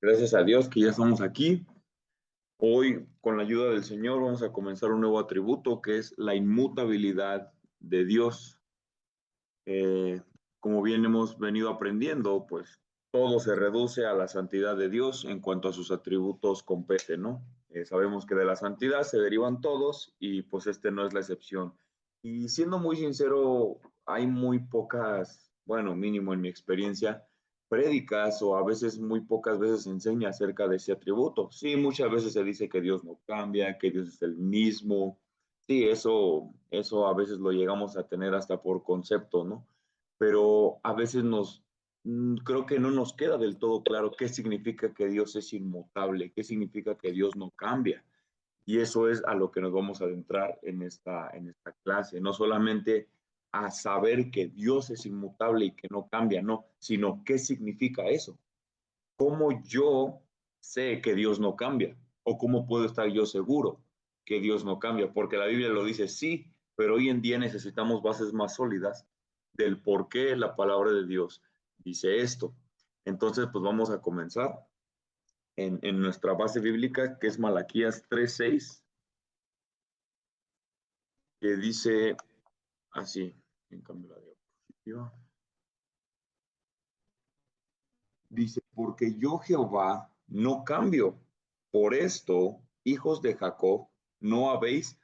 Gracias a Dios que ya estamos aquí. Hoy, con la ayuda del Señor, vamos a comenzar un nuevo atributo que es la inmutabilidad de Dios. Eh, como bien hemos venido aprendiendo, pues todo se reduce a la santidad de Dios en cuanto a sus atributos competen, ¿no? Sabemos que de la santidad se derivan todos y pues este no es la excepción. Y siendo muy sincero, hay muy pocas, bueno, mínimo en mi experiencia, prédicas o a veces muy pocas veces se enseña acerca de ese atributo. Sí, muchas veces se dice que Dios no cambia, que Dios es el mismo. Sí, eso a veces lo llegamos a tener hasta por concepto, ¿no? Pero a veces creo que no nos queda del todo claro qué significa que Dios es inmutable, qué significa que Dios no cambia. Y eso es a lo que nos vamos a adentrar en esta clase, no solamente a saber que Dios es inmutable y que no cambia, no, sino qué significa eso. ¿Cómo yo sé que Dios no cambia? ¿O cómo puedo estar yo seguro que Dios no cambia? Porque la Biblia lo dice, sí, pero hoy en día necesitamos bases más sólidas del por qué la palabra de Dios dice esto. Entonces, pues vamos a comenzar en nuestra base bíblica, que es Malaquías 3:6, que dice así, en cambio la diapositiva, dice, porque yo Jehová no cambio. Por esto, hijos de Jacob, no habéis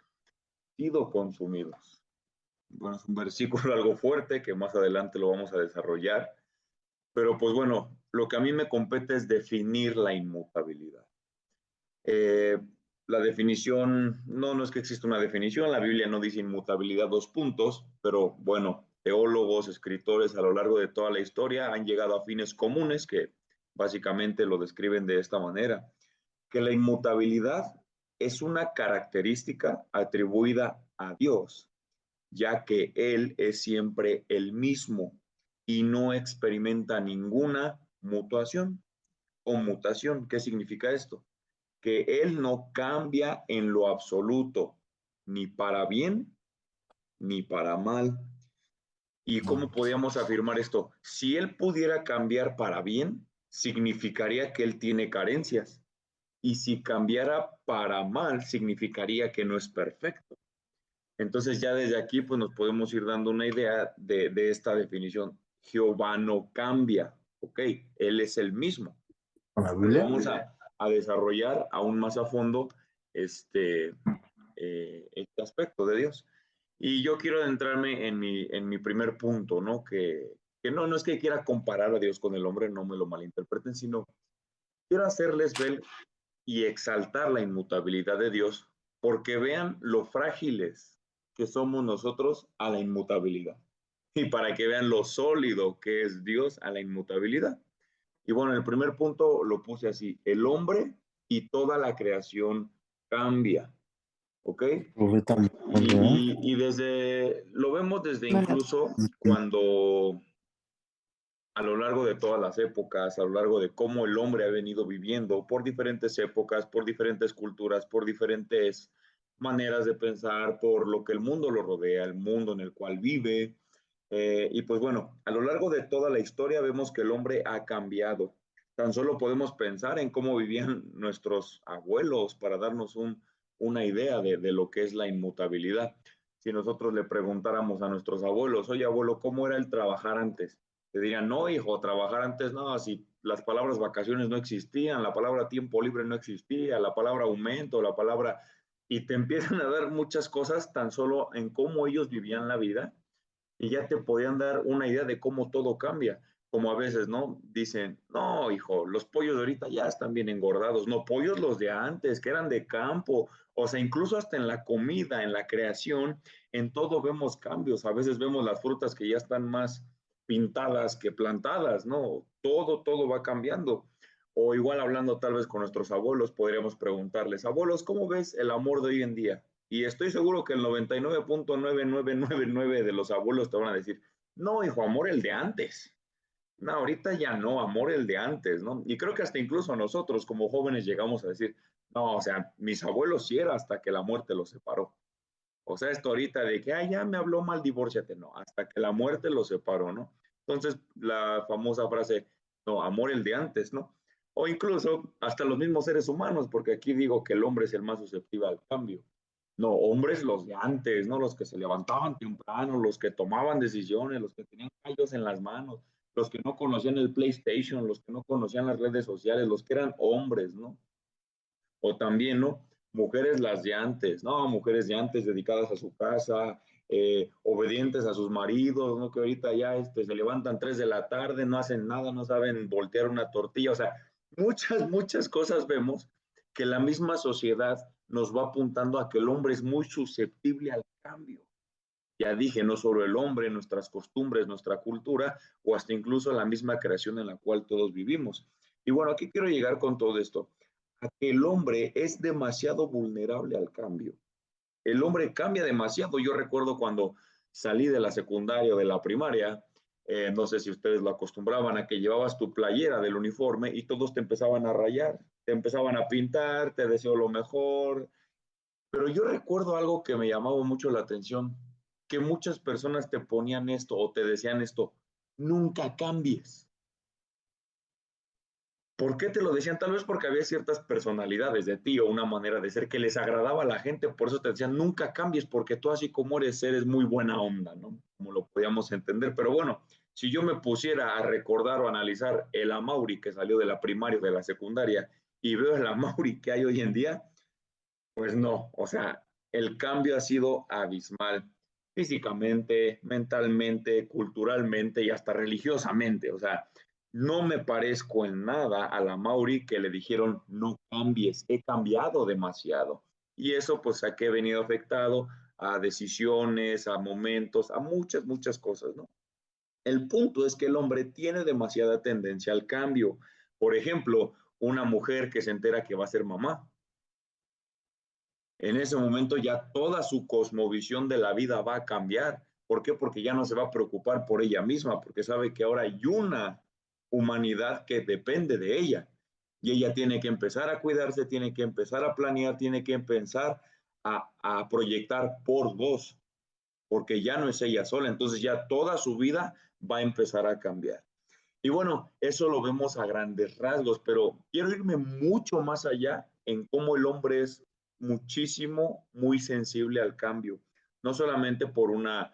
sido consumidos. Bueno, es un versículo algo fuerte que más adelante lo vamos a desarrollar, pero pues bueno, lo que a mí me compete es definir la inmutabilidad. Eh, la definición, no es que exista una definición, la Biblia no dice inmutabilidad dos puntos, pero bueno, teólogos, escritores a lo largo de toda la historia han llegado a fines comunes que básicamente lo describen de esta manera, que la inmutabilidad es una característica atribuida a Dios, ya que Él es siempre el mismo y no experimenta ninguna mutuación o mutación. ¿Qué significa esto? Que Él no cambia en lo absoluto, ni para bien ni para mal. ¿Y cómo podríamos afirmar esto? Si Él pudiera cambiar para bien, significaría que Él tiene carencias. Y si cambiara para mal, significaría que no es perfecto. Entonces ya desde aquí pues nos podemos ir dando una idea de esta definición. Jehová no cambia, ¿ok? Él es el mismo. ¿Con la Pero Biblia? vamos a desarrollar aún más a fondo este, este aspecto de Dios. Y yo quiero adentrarme en mi primer punto, ¿no? Que no es que quiera comparar a Dios con el hombre, no me lo malinterpreten, sino quiero hacerles ver y exaltar la inmutabilidad de Dios, porque vean lo frágiles que somos nosotros a la inmutabilidad. Y para que vean lo sólido que es Dios a la inmutabilidad. Y bueno, el primer punto lo puse así, el hombre y toda la creación cambia, ¿ok? Y lo vemos desde incluso cuando a lo largo de todas las épocas, a lo largo de cómo el hombre ha venido viviendo por diferentes épocas, por diferentes culturas, por diferentes maneras de pensar, por lo que el mundo lo rodea, el mundo en el cual vive. Y pues bueno, a lo largo de toda la historia vemos que el hombre ha cambiado. Tan solo podemos pensar en cómo vivían nuestros abuelos para darnos una idea de lo que es la inmutabilidad. Si nosotros le preguntáramos a nuestros abuelos, oye abuelo, ¿cómo era el trabajar antes? Te dirían, no, hijo, trabajar antes no, si las palabras vacaciones no existían, la palabra tiempo libre no existía, la palabra aumento, la palabra... Y te empiezan a dar muchas cosas tan solo en cómo ellos vivían la vida y ya te podían dar una idea de cómo todo cambia. Como a veces, ¿no? Dicen, no, hijo, los pollos de ahorita ya están bien engordados. No, pollos los de antes, que eran de campo. O sea, incluso hasta en la comida, en la creación, en todo vemos cambios. A veces vemos las frutas que ya están más pintadas que plantadas, ¿no? Todo va cambiando. O igual hablando tal vez con nuestros abuelos, podríamos preguntarles, abuelos, ¿cómo ves el amor de hoy en día? Y estoy seguro que el 99.9999 de los abuelos te van a decir, no, hijo, amor el de antes. No, ahorita ya no, amor el de antes, ¿no? Y creo que hasta incluso nosotros como jóvenes llegamos a decir, no, o sea, mis abuelos sí era hasta que la muerte los separó. O sea, esto ahorita de que, ay, ya me habló mal, divórciate, no, hasta que la muerte los separó, ¿no? Entonces, la famosa frase, no, amor el de antes, ¿no? o incluso hasta los mismos seres humanos, porque aquí digo que el hombre es el más susceptible al cambio. No, hombres los de antes, ¿no? Los que se levantaban temprano, los que tomaban decisiones, los que tenían callos en las manos, los que no conocían el PlayStation, los que no conocían las redes sociales, los que eran hombres, ¿no? O también, ¿no? Mujeres las de antes, ¿no? Mujeres de antes dedicadas a su casa, obedientes a sus maridos, ¿no? Que ahorita ya se levantan 3 de la tarde, no hacen nada, no saben voltear una tortilla, o sea, muchas cosas vemos que la misma sociedad nos va apuntando a que el hombre es muy susceptible al cambio. Ya dije, no solo el hombre, nuestras costumbres, nuestra cultura, o hasta incluso la misma creación en la cual todos vivimos. Y bueno, aquí quiero llegar con todo esto, a que el hombre es demasiado vulnerable al cambio. El hombre cambia demasiado. Yo recuerdo cuando salí de la secundaria o de la primaria, no sé si ustedes lo acostumbraban a que llevabas tu playera del uniforme y todos te empezaban a rayar, te empezaban a pintar, te deseo lo mejor, pero yo recuerdo algo que me llamaba mucho la atención, que muchas personas te ponían esto o te decían esto, nunca cambies. ¿Por qué te lo decían? Tal vez porque había ciertas personalidades de ti o una manera de ser que les agradaba a la gente, por eso te decían, nunca cambies, porque tú así como eres muy buena onda, ¿no? Como lo podíamos entender. Pero bueno, si yo me pusiera a recordar o analizar el Amaury que salió de la primaria o de la secundaria y veo el Amaury que hay hoy en día, pues no, o sea, el cambio ha sido abismal físicamente, mentalmente, culturalmente y hasta religiosamente. O sea, no me parezco en nada a la Mauri que le dijeron no cambies, he cambiado demasiado. Y eso pues a qué he venido afectado a decisiones, a momentos, a muchas cosas, ¿no? El punto es que el hombre tiene demasiada tendencia al cambio. Por ejemplo, una mujer que se entera que va a ser mamá, en ese momento ya toda su cosmovisión de la vida va a cambiar. ¿Por qué? Porque ya no se va a preocupar por ella misma, porque sabe que ahora hay una humanidad que depende de ella. Y ella tiene que empezar a cuidarse, tiene que empezar a planear, tiene que empezar a proyectar por dos, porque ya no es ella sola. Entonces ya toda su vida va a empezar a cambiar. Y bueno, eso lo vemos a grandes rasgos, pero quiero irme mucho más allá en cómo el hombre es muchísimo, muy sensible al cambio, no solamente por una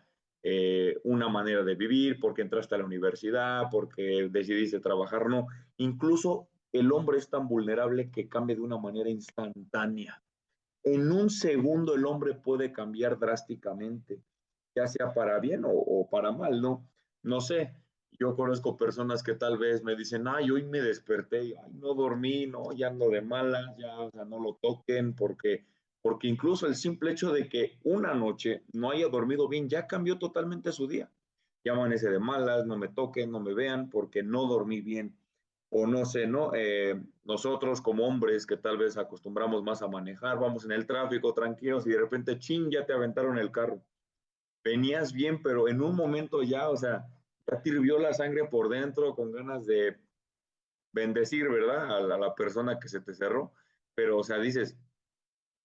manera de vivir, porque entraste a la universidad, porque decidiste trabajar, no, incluso el hombre es tan vulnerable que cambia de una manera instantánea. En un segundo el hombre puede cambiar drásticamente, ya sea para bien o para mal, ¿no? No sé, yo conozco personas que tal vez me dicen, ay, hoy me desperté, y, ay, no dormí, no, ya ando de malas, ya, o sea, no lo toquen, porque incluso el simple hecho de que una noche no haya dormido bien ya cambió totalmente su día. Ya amanece de malas, no me toquen, no me vean, porque no dormí bien. O no sé, ¿no? Nosotros como hombres que tal vez acostumbramos más a manejar, vamos en el tráfico tranquilos y de repente, chin, ya te aventaron el carro. Venías bien, pero en un momento ya, o sea, ya te hirvió la sangre por dentro con ganas de bendecir, ¿verdad? A la persona que se te cerró. Pero, o sea, dices,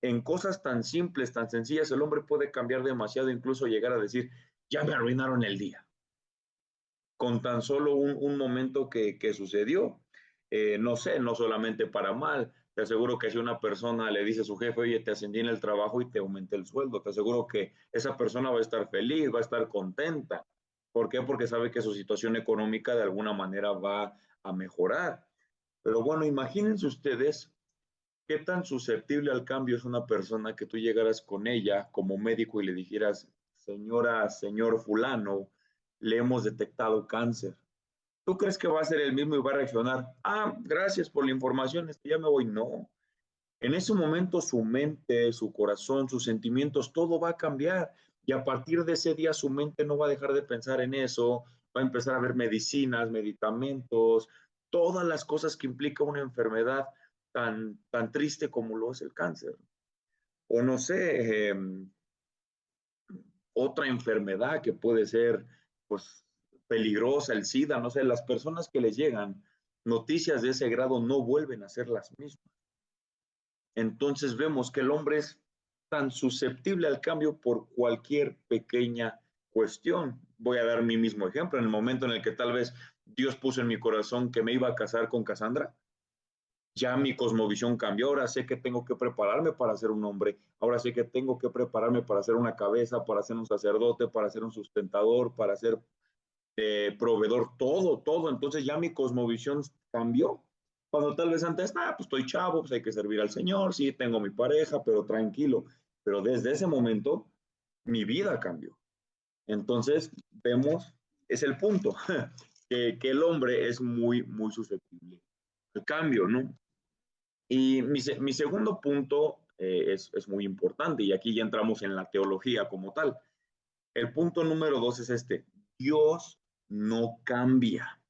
en cosas tan simples, tan sencillas, el hombre puede cambiar demasiado, incluso llegar a decir, ya me arruinaron el día con tan solo un momento que sucedió. No sé, no solamente para mal. Te aseguro que si una persona le dice a su jefe, oye, te ascendí en el trabajo y te aumenté el sueldo, te aseguro que esa persona va a estar feliz, va a estar contenta. ¿Por qué? Porque sabe que su situación económica de alguna manera va a mejorar. Pero bueno, imagínense ustedes qué tan susceptible al cambio es una persona que tú llegaras con ella como médico y le dijeras, señora, señor fulano, le hemos detectado cáncer. ¿Tú crees que va a ser el mismo y va a reaccionar? Ah, gracias por la información, ya me voy. No. En ese momento su mente, su corazón, sus sentimientos, todo va a cambiar. Y a partir de ese día su mente no va a dejar de pensar en eso, va a empezar a ver medicinas, medicamentos, todas las cosas que implica una enfermedad tan triste como lo es el cáncer. O no sé, otra enfermedad que puede ser pues peligrosa, el SIDA, no sé, las personas que les llegan noticias de ese grado no vuelven a ser las mismas. Entonces vemos que el hombre es tan susceptible al cambio por cualquier pequeña cuestión. Voy a dar mi mismo ejemplo. En el momento en el que tal vez Dios puso en mi corazón que me iba a casar con Cassandra, Ya mi cosmovisión cambió, ahora sé que tengo que prepararme para ser un hombre, ahora sé que tengo que prepararme para ser una cabeza, para ser un sacerdote, para ser un sustentador, para ser proveedor, todo, todo. Entonces ya mi cosmovisión cambió. Cuando tal vez antes, pues estoy chavo, pues hay que servir al Señor, sí, tengo mi pareja, pero tranquilo. Pero desde ese momento, mi vida cambió. Entonces, vemos, es el punto, que el hombre es muy, muy susceptible al cambio, ¿no? Y mi segundo punto es muy importante, y aquí ya entramos en la teología como tal. El punto número 2 es este: Dios no cambia.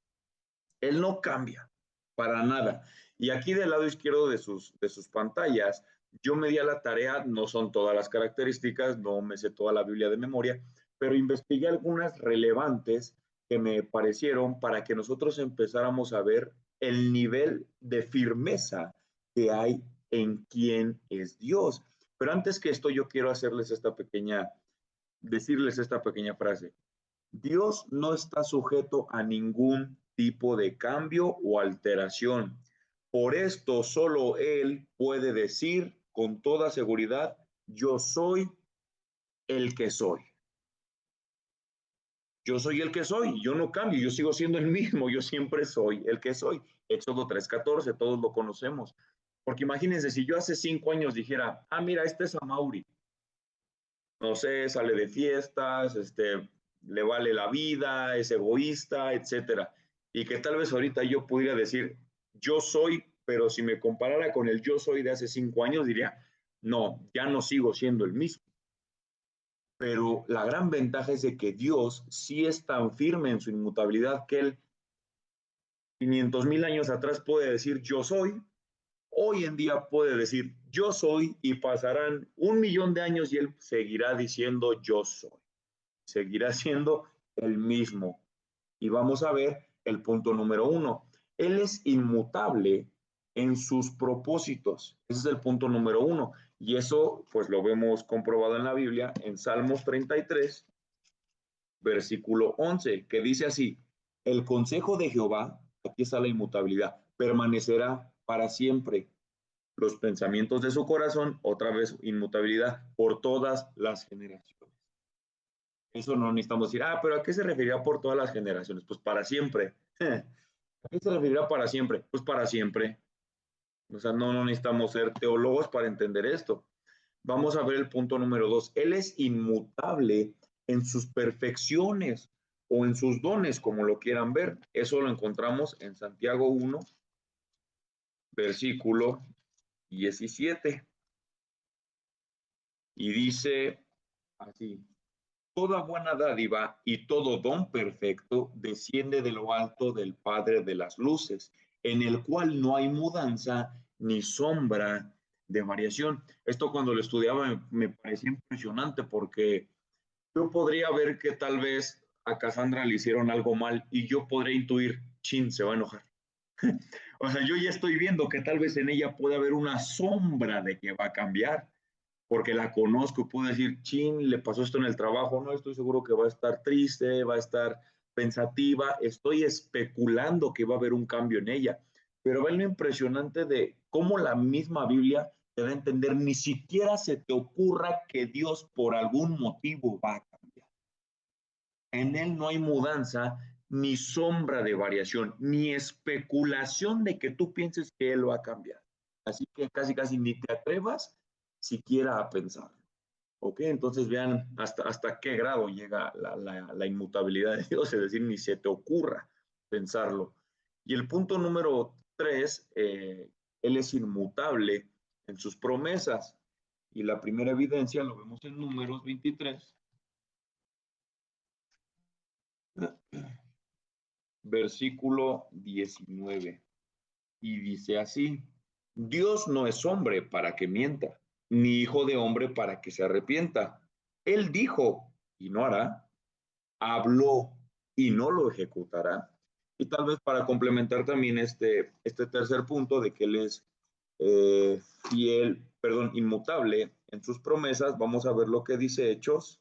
Él no cambia para nada. Y aquí del lado izquierdo de sus pantallas, yo me di a la tarea, no son todas las características, no me sé toda la Biblia de memoria, pero investigué algunas relevantes que me parecieron para que nosotros empezáramos a ver el nivel de firmeza que hay en quién es Dios. Pero antes que esto, yo quiero decirles esta pequeña frase. Dios no está sujeto a ningún tipo de cambio o alteración. Por esto, solo Él puede decir con toda seguridad: yo soy el que soy. Yo soy el que soy, yo no cambio, yo sigo siendo el mismo, yo siempre soy el que soy. Éxodo 3:14, todos lo conocemos. Porque imagínense, si yo hace 5 años dijera, mira, este es Amaury, no sé, sale de fiestas, le vale la vida, es egoísta, etcétera. Y que tal vez ahorita yo pudiera decir, yo soy, pero si me comparara con el yo soy de hace 5 años, diría, no, ya no sigo siendo el mismo. Pero la gran ventaja es de que Dios sí es tan firme en su inmutabilidad que Él 500,000 años atrás puede decir yo soy, hoy en día puede decir yo soy, y pasarán 1 millón de años y Él seguirá diciendo yo soy. Seguirá siendo el mismo. Y vamos a ver el punto número 1. Él es inmutable en sus propósitos. Ese es el punto número 1. Y eso pues lo vemos comprobado en la Biblia, en Salmos 33, versículo 11, que dice así: el consejo de Jehová, aquí está la inmutabilidad, permanecerá para siempre. Los pensamientos de su corazón, otra vez inmutabilidad, por todas las generaciones. Eso no necesitamos decir, pero ¿a qué se referirá por todas las generaciones? Pues para siempre. ¿A qué se referirá para siempre? Pues para siempre. O sea, no necesitamos ser teólogos para entender esto. Vamos a ver el punto número 2. Él es inmutable en sus perfecciones o en sus dones, como lo quieran ver. Eso lo encontramos en Santiago 1, versículo 17. Y dice así: toda buena dádiva y todo don perfecto desciende de lo alto del Padre de las luces, en el cual no hay mudanza ni sombra de variación. Esto cuando lo estudiaba me parecía impresionante, porque yo podría ver que tal vez a Cassandra le hicieron algo mal y yo podría intuir, chin, se va a enojar. O sea, yo ya estoy viendo que tal vez en ella puede haber una sombra de que va a cambiar, porque la conozco, puedo decir, chin, le pasó esto en el trabajo, no estoy seguro que va a estar triste, va a estar pensativa, estoy especulando que va a haber un cambio en ella. Pero ven lo impresionante de cómo la misma Biblia te da a entender, ni siquiera se te ocurra que Dios por algún motivo va a cambiar. En Él no hay mudanza, ni sombra de variación, ni especulación de que tú pienses que Él va a cambiar. Así que casi, casi ni te atrevas siquiera a pensarlo. ¿Ok? Entonces vean hasta qué grado llega la inmutabilidad de Dios, es decir, ni se te ocurra pensarlo. Y el punto número 3, Él es inmutable en sus promesas. Y la primera evidencia lo vemos en Números 23, versículo 19. Y dice así: Dios no es hombre para que mienta, ni hijo de hombre para que se arrepienta. Él dijo y no hará, habló y no lo ejecutará. Y tal vez para complementar también este tercer punto de que Él es fiel, perdón, inmutable en sus promesas, vamos a ver lo que dice Hechos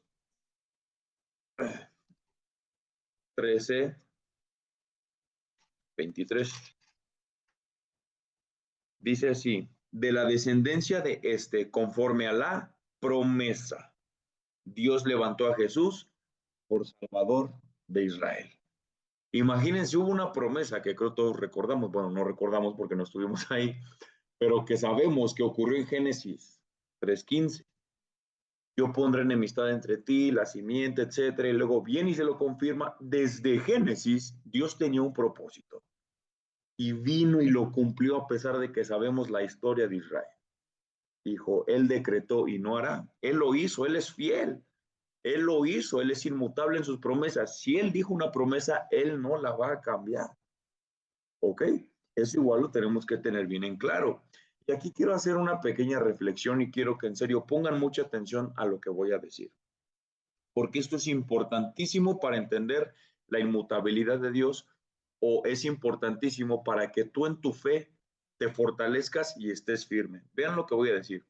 13, 23. Dice así, de la descendencia de este, conforme a la promesa, Dios levantó a Jesús por Salvador de Israel. Imagínense, hubo una promesa que creo todos recordamos, bueno, no recordamos porque no estuvimos ahí, pero que sabemos que ocurrió en Génesis 3:15. Yo pondré enemistad entre ti, la simiente, etcétera, y luego viene y se lo confirma. Desde Génesis, Dios tenía un propósito y vino y lo cumplió a pesar de que sabemos la historia de Israel. Dijo, Él decretó y no hará. Él lo hizo, Él es fiel. Él lo hizo, Él es inmutable en sus promesas. Si Él dijo una promesa, Él no la va a cambiar. ¿Ok? Eso igual lo tenemos que tener bien en claro. Y aquí quiero hacer una pequeña reflexión y quiero que en serio pongan mucha atención a lo que voy a decir. Porque esto es importantísimo para entender la inmutabilidad de Dios o es importantísimo para que tú en tu fe te fortalezcas y estés firme. Vean lo que voy a decir.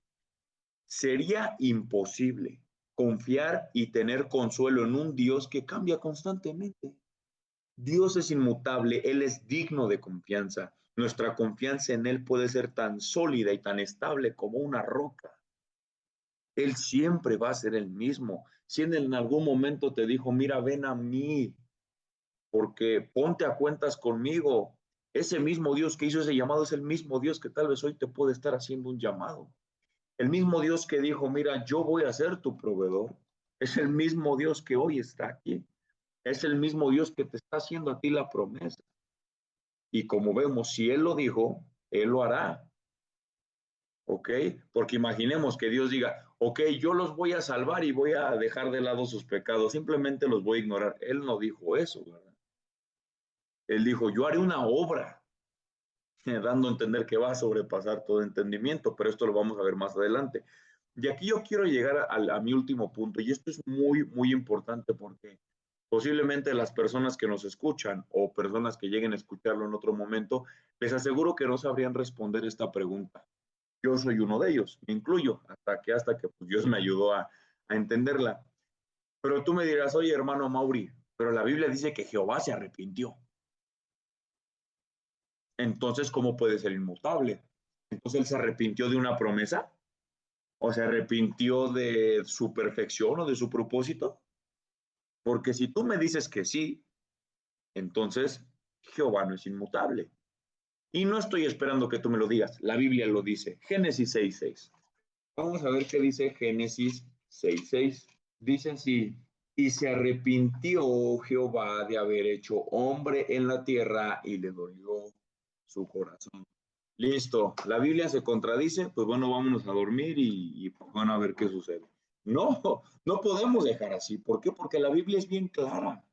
Sería imposible confiar y tener consuelo en un Dios que cambia constantemente. Dios es inmutable, Él es digno de confianza. Nuestra confianza en Él puede ser tan sólida y tan estable como una roca. Él siempre va a ser el mismo. Si en algún momento te dijo, mira, ven a mí, porque ponte a cuentas conmigo, ese mismo Dios que hizo ese llamado es el mismo Dios que tal vez hoy te puede estar haciendo un llamado. El mismo Dios que dijo, mira, yo voy a ser tu proveedor, es el mismo Dios que hoy está aquí. Es el mismo Dios que te está haciendo a ti la promesa. Y como vemos, si Él lo dijo, Él lo hará. ¿Ok? Porque imaginemos que Dios diga, ok, yo los voy a salvar y voy a dejar de lado sus pecados, simplemente los voy a ignorar. Él no dijo eso, ¿verdad? Él dijo, yo haré una obra, dando a entender que va a sobrepasar todo entendimiento, pero esto lo vamos a ver más adelante. Y aquí yo quiero llegar a mi último punto, y esto es muy, muy importante porque posiblemente las personas que nos escuchan o personas que lleguen a escucharlo en otro momento, les aseguro que no sabrían responder esta pregunta. Yo soy uno de ellos, me incluyo, hasta que pues, Dios me ayudó a entenderla. Pero tú me dirás, oye hermano Mauri, pero la Biblia dice que Jehová se arrepintió. Entonces, ¿cómo puede ser inmutable? Entonces, ¿él se arrepintió de una promesa? ¿O se arrepintió de su perfección o de su propósito? Porque si tú me dices que sí, entonces Jehová no es inmutable. Y no estoy esperando que tú me lo digas, la Biblia lo dice. Génesis 6:6. Vamos a ver qué dice Génesis 6:6. Dice así, y se arrepintió Jehová de haber hecho hombre en la tierra y le dolió su corazón. Listo, la Biblia se contradice, pues bueno, vámonos a dormir y pues bueno, a ver qué sucede. No, no podemos dejar así. ¿Por qué? Porque la Biblia es bien clara.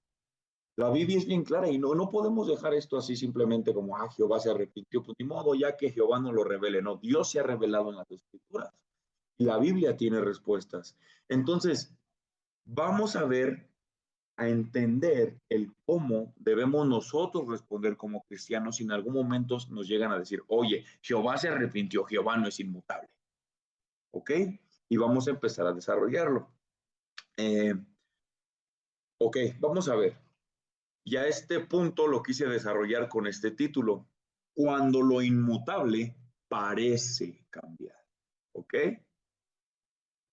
La Biblia es bien clara y no podemos dejar esto así simplemente como, Jehová se arrepintió, pues ni modo, ya que Jehová no lo revele. No, Dios se ha revelado en las Escrituras. Y la Biblia tiene respuestas. Entonces, vamos a ver, a entender el cómo debemos nosotros responder como cristianos si en algún momento nos llegan a decir, oye, Jehová se arrepintió, Jehová no es inmutable. ¿Ok? Y vamos a empezar a desarrollarlo. Eh, ok, vamos a ver. Ya este punto lo quise desarrollar con este título. Cuando lo inmutable parece cambiar. ¿Ok?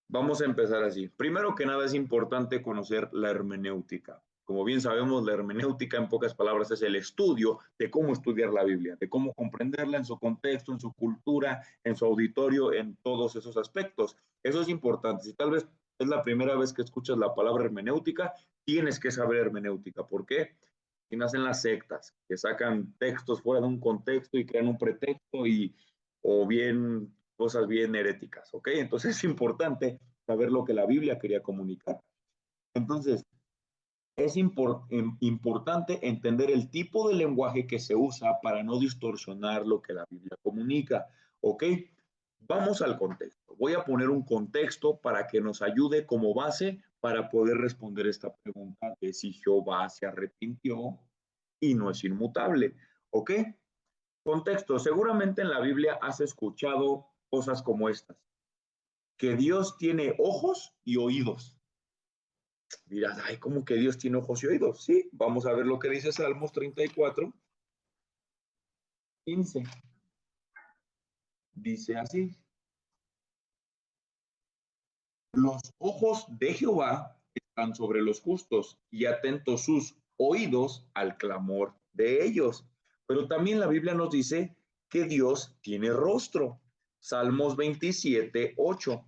Vamos a empezar así. Primero que nada es importante conocer la hermenéutica. Como bien sabemos, la hermenéutica en pocas palabras es el estudio de cómo estudiar la Biblia, de cómo comprenderla en su contexto, en su cultura, en su auditorio, en todos esos aspectos. Eso es importante. Si tal vez es la primera vez que escuchas la palabra hermenéutica, tienes que saber hermenéutica. ¿Por qué? Si nacen las sectas, que sacan textos fuera de un contexto y crean un pretexto o bien cosas bien heréticas, ¿ok? Entonces es importante saber lo que la Biblia quería comunicar. Entonces, es importante entender el tipo de lenguaje que se usa para no distorsionar lo que la Biblia comunica, ¿ok? Vamos al contexto. Voy a poner un contexto para que nos ayude como base para poder responder esta pregunta de si Jehová se arrepintió y no es inmutable, ¿ok? Contexto, seguramente en la Biblia has escuchado cosas como estas, que Dios tiene ojos y oídos. Dirás, ay, ¿cómo que Dios tiene ojos y oídos? Sí, vamos a ver lo que dice Salmos 34:15. dice así: los ojos de Jehová están sobre los justos y atentos sus oídos al clamor de ellos. Pero también la Biblia nos dice que Dios tiene rostro. Salmos 27:8.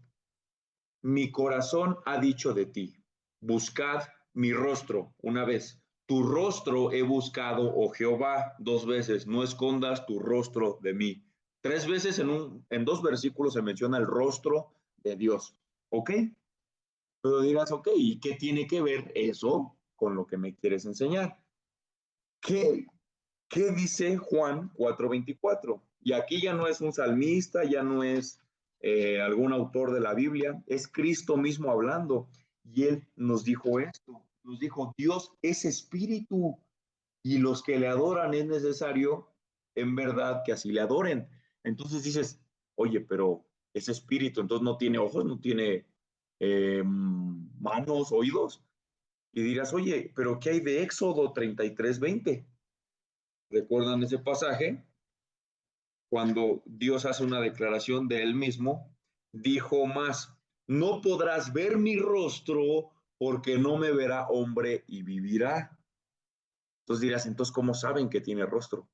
Mi corazón ha dicho de ti, buscad mi rostro. Una vez, tu rostro he buscado, oh Jehová, dos veces, no escondas tu rostro de mí. Tres veces en dos versículos se menciona el rostro de Dios. ¿Ok? Pero dirás, ok, ¿y qué tiene que ver eso con lo que me quieres enseñar? ¿Qué, qué dice Juan 4:24? Y aquí ya no es un salmista, ya no es algún autor de la Biblia, es Cristo mismo hablando. Y él nos dijo esto, nos dijo, Dios es espíritu y los que le adoran es necesario en verdad que así le adoren. Entonces dices, oye, pero es espíritu, entonces no tiene ojos, no tiene manos, oídos. Y dirás, oye, pero ¿qué hay de Éxodo 33:20? ¿Recuerdan ese pasaje? Cuando Dios hace una declaración de él mismo, dijo más, no podrás ver mi rostro porque no me verá hombre y vivirá. Entonces dirás, entonces, ¿cómo saben que tiene rostro?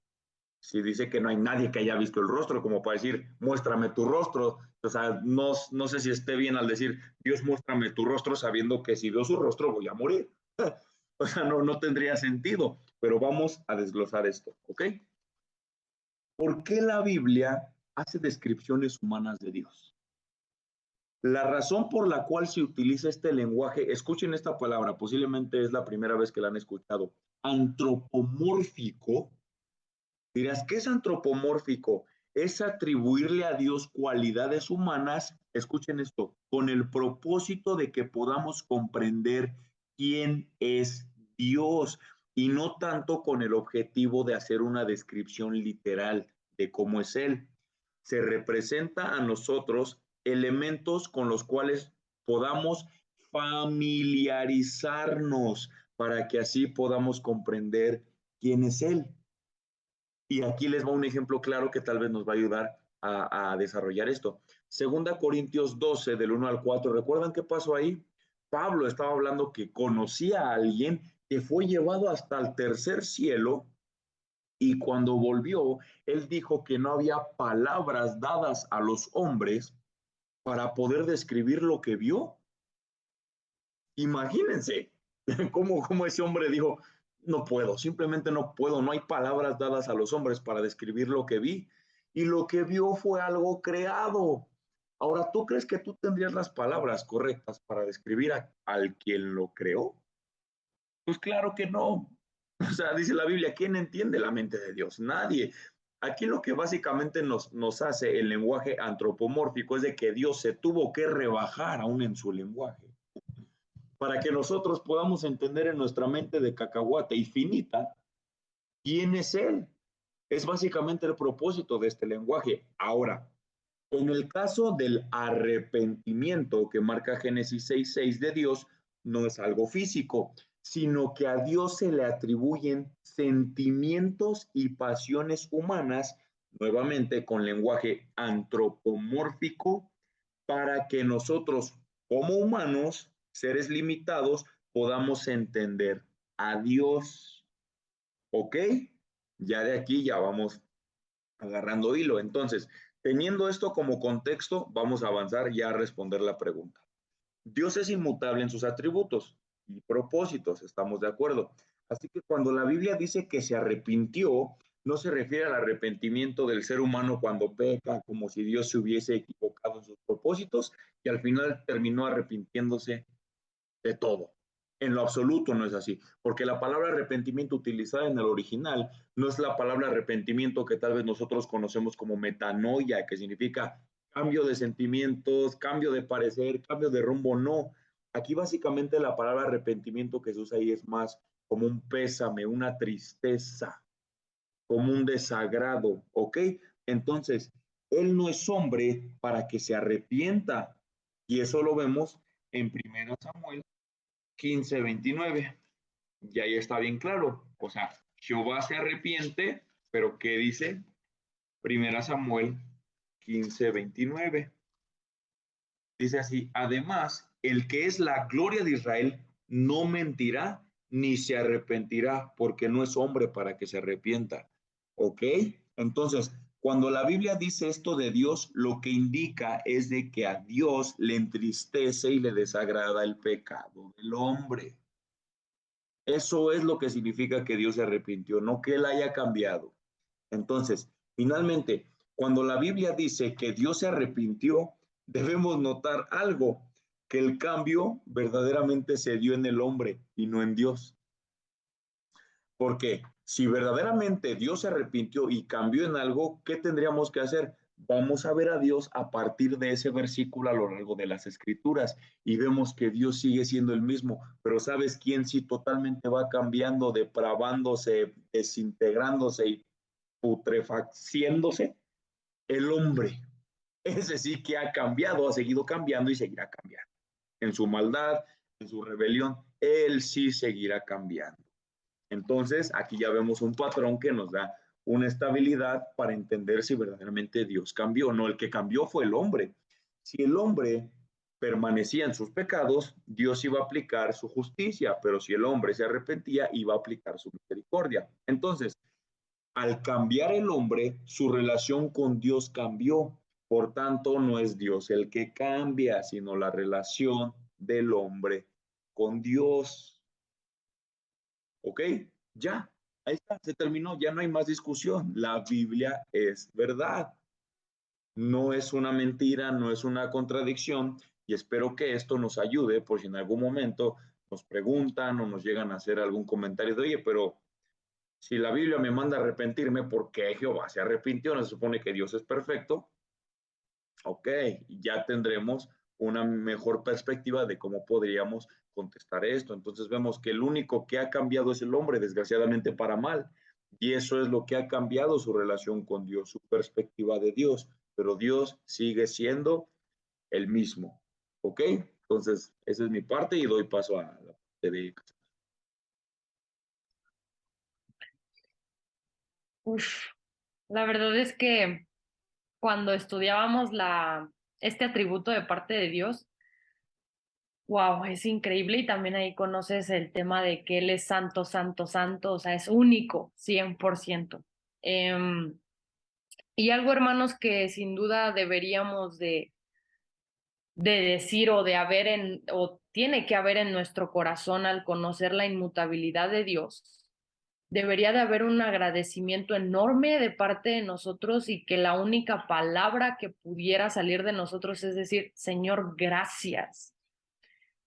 Si dice que no hay nadie que haya visto el rostro, como para decir, muéstrame tu rostro. O sea, no sé si esté bien al decir, Dios, muéstrame tu rostro, sabiendo que si veo su rostro voy a morir. O sea, no tendría sentido, pero vamos a desglosar esto, ¿ok? ¿Por qué la Biblia hace descripciones humanas de Dios? La razón por la cual se utiliza este lenguaje, escuchen esta palabra, posiblemente es la primera vez que la han escuchado, antropomórfico. Dirás, ¿qué es antropomórfico? Es atribuirle a Dios cualidades humanas, escuchen esto, con el propósito de que podamos comprender quién es Dios y no tanto con el objetivo de hacer una descripción literal de cómo es Él. Se representa a nosotros elementos con los cuales podamos familiarizarnos para que así podamos comprender quién es Él. Y aquí les va un ejemplo claro que tal vez nos va a ayudar a desarrollar esto. Segunda Corintios 12, del 1 al 4. ¿Recuerdan qué pasó ahí? Pablo estaba hablando que conocía a alguien que fue llevado hasta el tercer cielo y cuando volvió, él dijo que no había palabras dadas a los hombres para poder describir lo que vio. Imagínense cómo ese hombre dijo, no puedo, simplemente no puedo, no hay palabras dadas a los hombres para describir lo que vi. Y lo que vio fue algo creado. Ahora, ¿tú crees que tú tendrías las palabras correctas para describir al quien lo creó? Pues claro que no. O sea, dice la Biblia, ¿quién entiende la mente de Dios? Nadie. Aquí lo que básicamente nos hace el lenguaje antropomórfico es de que Dios se tuvo que rebajar aún en su lenguaje para que nosotros podamos entender en nuestra mente de cacahuate y finita quién es Él. Es básicamente el propósito de este lenguaje. Ahora, en el caso del arrepentimiento que marca Génesis 6:6 de Dios, no es algo físico, sino que a Dios se le atribuyen sentimientos y pasiones humanas, nuevamente con lenguaje antropomórfico, para que nosotros como humanos, seres limitados, podamos entender a Dios. ¿Ok? Ya de aquí ya vamos agarrando hilo. Entonces, teniendo esto como contexto, vamos a avanzar ya a responder la pregunta. Dios es inmutable en sus atributos y propósitos, estamos de acuerdo. Así que cuando la Biblia dice que se arrepintió, no se refiere al arrepentimiento del ser humano cuando peca, como si Dios se hubiese equivocado en sus propósitos y al final terminó arrepintiéndose de todo. En lo absoluto no es así, porque la palabra arrepentimiento utilizada en el original no es la palabra arrepentimiento que tal vez nosotros conocemos como metanoia, que significa cambio de sentimientos, cambio de parecer, cambio de rumbo, no. Aquí básicamente la palabra arrepentimiento que se usa ahí es más como un pésame, una tristeza, como un desagrado, ¿ok? Entonces, él no es hombre para que se arrepienta, y eso lo vemos en 1 Samuel 15:29. Y ahí está bien claro. O sea, Jehová se arrepiente, pero ¿qué dice? 1 Samuel 15:29. Dice así: además, el que es la gloria de Israel no mentirá ni se arrepentirá, porque no es hombre para que se arrepienta. ¿Ok? Entonces, cuando la Biblia dice esto de Dios, lo que indica es de que a Dios le entristece y le desagrada el pecado del hombre. Eso es lo que significa que Dios se arrepintió, no que él haya cambiado. Entonces, finalmente, cuando la Biblia dice que Dios se arrepintió, debemos notar algo, que el cambio verdaderamente se dio en el hombre y no en Dios. Porque si verdaderamente Dios se arrepintió y cambió en algo, ¿qué tendríamos que hacer? Vamos a ver a Dios a partir de ese versículo a lo largo de las Escrituras y vemos que Dios sigue siendo el mismo, pero ¿sabes quién sí totalmente va cambiando, depravándose, desintegrándose y putrefaciéndose? El hombre. Ese sí que ha cambiado, ha seguido cambiando y seguirá cambiando. En su maldad, en su rebelión, él sí seguirá cambiando. Entonces, aquí ya vemos un patrón que nos da una estabilidad para entender si verdaderamente Dios cambió. No, el que cambió fue el hombre. Si el hombre permanecía en sus pecados, Dios iba a aplicar su justicia, pero si el hombre se arrepentía, iba a aplicar su misericordia. Entonces, al cambiar el hombre, su relación con Dios cambió. Por tanto, no es Dios el que cambia, sino la relación del hombre con Dios. ¿Ok? Ya, ahí está, se terminó, ya no hay más discusión. La Biblia es verdad. No es una mentira, no es una contradicción, y espero que esto nos ayude por si en algún momento nos preguntan o nos llegan a hacer algún comentario de, oye, pero si la Biblia me manda a arrepentirme, ¿por qué Jehová se arrepintió? No se supone que Dios es perfecto. Ok, ya tendremos una mejor perspectiva de cómo podríamos contestar esto. Entonces vemos que el único que ha cambiado es el hombre, desgraciadamente para mal. Y eso es lo que ha cambiado su relación con Dios, su perspectiva de Dios. Pero Dios sigue siendo el mismo. ¿Ok? Entonces, esa es mi parte y doy paso a la parte de... Uf, la verdad es que cuando estudiábamos este atributo de parte de Dios, wow, es increíble y también ahí conoces el tema de que Él es santo, santo, santo, o sea, es único, 100%. Y algo, hermanos, que sin duda deberíamos de decir o de haber o tiene que haber en nuestro corazón al conocer la inmutabilidad de Dios. Debería de haber un agradecimiento enorme de parte de nosotros y que la única palabra que pudiera salir de nosotros es decir, Señor, gracias.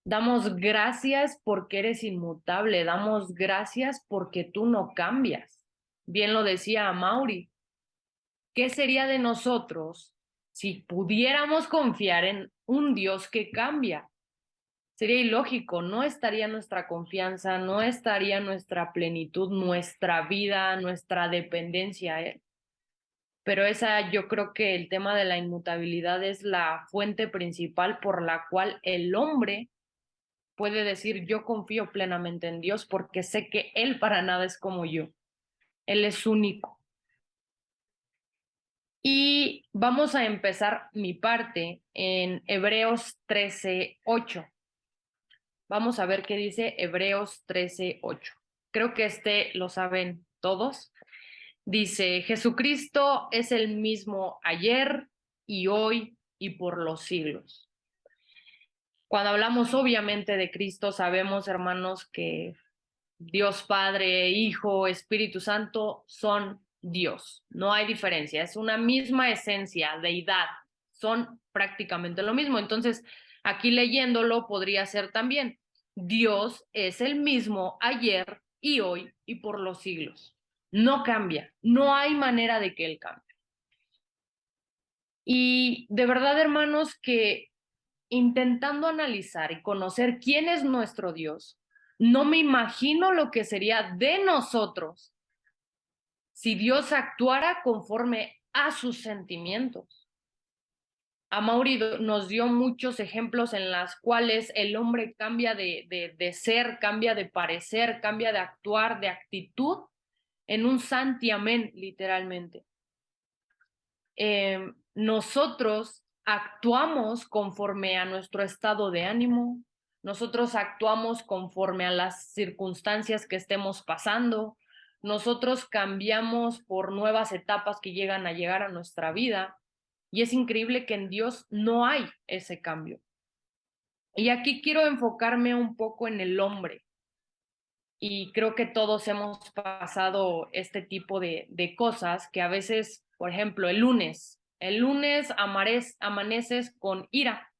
Damos gracias porque eres inmutable, damos gracias porque tú no cambias. Bien lo decía Mauri, ¿qué sería de nosotros si pudiéramos confiar en un Dios que cambia? Sería ilógico, no estaría nuestra confianza, no estaría nuestra plenitud, nuestra vida, nuestra dependencia a Él. Pero esa, yo creo que el tema de la inmutabilidad es la fuente principal por la cual el hombre puede decir yo confío plenamente en Dios porque sé que Él para nada es como yo. Él es único. Y vamos a empezar mi parte en Hebreos 13:8. Vamos a ver qué dice Hebreos 13:8. Creo que este lo saben todos. Dice, Jesucristo es el mismo ayer y hoy y por los siglos. Cuando hablamos obviamente de Cristo, sabemos, hermanos, que Dios Padre, Hijo, Espíritu Santo son Dios. No hay diferencia, es una misma esencia, deidad. Son prácticamente lo mismo. Entonces, aquí leyéndolo podría ser también, Dios es el mismo ayer y hoy y por los siglos. No cambia, no hay manera de que Él cambie. Y de verdad, hermanos, que intentando analizar y conocer quién es nuestro Dios, no me imagino lo que sería de nosotros si Dios actuara conforme a sus sentimientos. Amaury nos dio muchos ejemplos en las cuales el hombre cambia de ser, cambia de parecer, cambia de actuar, de actitud, en un santiamén, literalmente. nosotros actuamos conforme a nuestro estado de ánimo, nosotros actuamos conforme a las circunstancias que estemos pasando, nosotros cambiamos por nuevas etapas que llegan a llegar a nuestra vida y es increíble que en Dios no hay ese cambio. Y aquí quiero enfocarme un poco en el hombre y creo que todos hemos pasado este tipo de cosas que a veces, por ejemplo, el lunes amaneces con ira,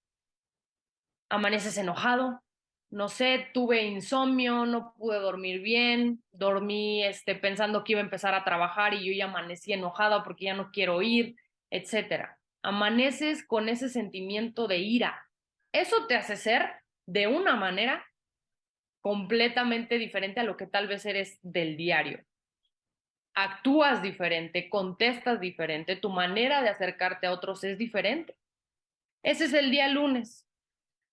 amaneces enojado, no sé, tuve insomnio, no pude dormir bien, dormí pensando que iba a empezar a trabajar y yo ya amanecí enojada porque ya no quiero ir, etcétera. Amaneces con ese sentimiento de ira. Eso te hace ser de una manera completamente diferente a lo que tal vez eres del diario. Actúas diferente, contestas diferente, tu manera de acercarte a otros es diferente. Ese es el día lunes.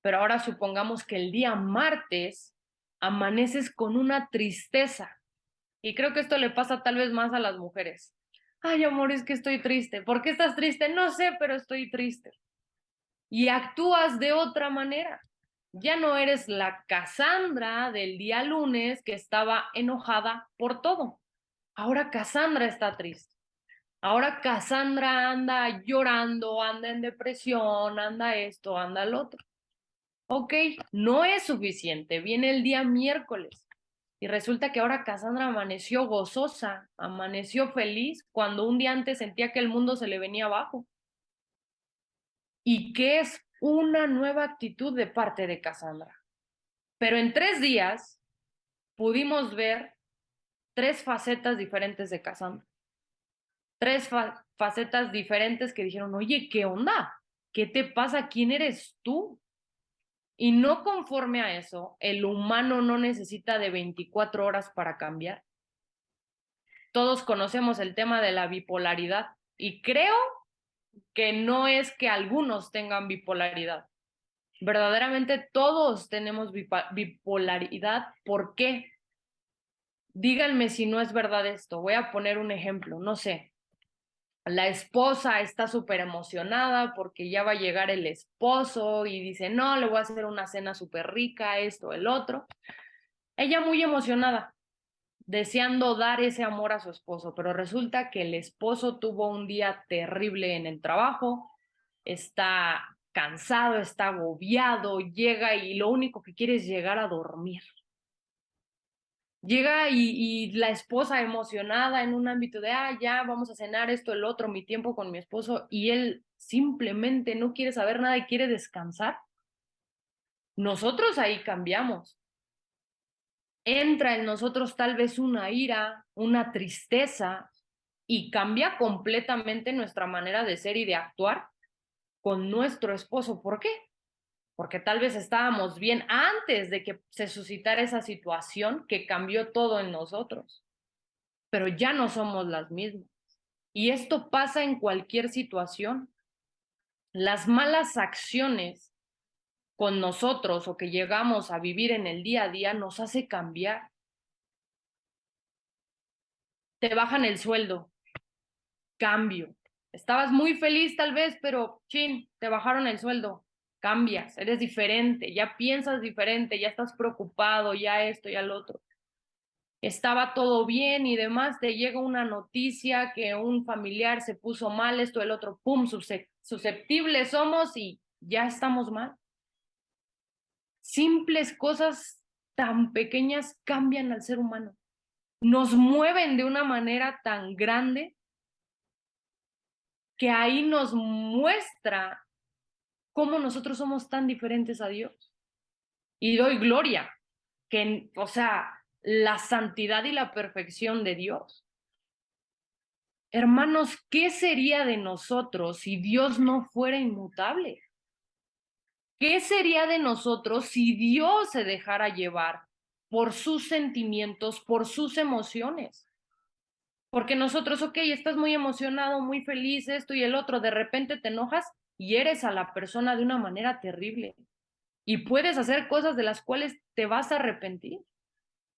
Pero ahora supongamos que el día martes amaneces con una tristeza. Y creo que esto le pasa tal vez más a las mujeres. Ay, amor, es que estoy triste. ¿Por qué estás triste? No sé, pero estoy triste. Y actúas de otra manera. Ya no eres la Cassandra del día lunes que estaba enojada por todo. Ahora Cassandra está triste. Ahora Cassandra anda llorando, anda en depresión, anda esto, anda el otro. Ok, no es suficiente. Viene el día miércoles y resulta que ahora Cassandra amaneció gozosa, amaneció feliz cuando un día antes sentía que el mundo se le venía abajo. ¿Y qué es una nueva actitud de parte de Cassandra? Pero en 3 días pudimos ver 3 facetas diferentes de Cassandra. 3 facetas diferentes que dijeron, oye, ¿qué onda? ¿Qué te pasa? ¿Quién eres tú? Y no conforme a eso, el humano no necesita de 24 horas para cambiar. Todos conocemos el tema de la bipolaridad y creo que no es que algunos tengan bipolaridad. Verdaderamente todos tenemos bipolaridad. ¿Por qué? Díganme si no es verdad esto. Voy a poner un ejemplo. No sé, la esposa está súper emocionada porque ya va a llegar el esposo y dice, no, le voy a hacer una cena súper rica, esto, el otro. Ella muy emocionada, deseando dar ese amor a su esposo, pero resulta que el esposo tuvo un día terrible en el trabajo, está cansado, está agobiado, llega y lo único que quiere es llegar a dormir. Llega y la esposa emocionada en un ámbito de, ya vamos a cenar esto, el otro, mi tiempo con mi esposo, y él simplemente no quiere saber nada y quiere descansar. Nosotros ahí cambiamos. Entra en nosotros tal vez una ira, una tristeza, y cambia completamente nuestra manera de ser y de actuar con nuestro esposo. ¿Por qué? Porque tal vez estábamos bien antes de que se suscitara esa situación que cambió todo en nosotros, pero ya no somos las mismas. Y esto pasa en cualquier situación. Las malas acciones con nosotros o que llegamos a vivir en el día a día nos hace cambiar. Te bajan el sueldo, cambio. Estabas muy feliz tal vez, pero chin, te bajaron el sueldo, cambias, eres diferente, ya piensas diferente, ya estás preocupado, ya esto, ya lo otro. Estaba todo bien y demás, te llega una noticia que un familiar se puso mal, esto, el otro, pum, susceptibles somos y ya estamos mal. Simples cosas tan pequeñas cambian al ser humano. Nos mueven de una manera tan grande que ahí nos muestra cómo nosotros somos tan diferentes a Dios. Y doy gloria, que, o sea, la santidad y la perfección de Dios. Hermanos, ¿qué sería de nosotros si Dios no fuera inmutable? ¿Qué sería de nosotros si Dios se dejara llevar por sus sentimientos, por sus emociones? Porque nosotros, ok, estás muy emocionado, muy feliz, esto y el otro, de repente te enojas y eres a la persona de una manera terrible. Y puedes hacer cosas de las cuales te vas a arrepentir.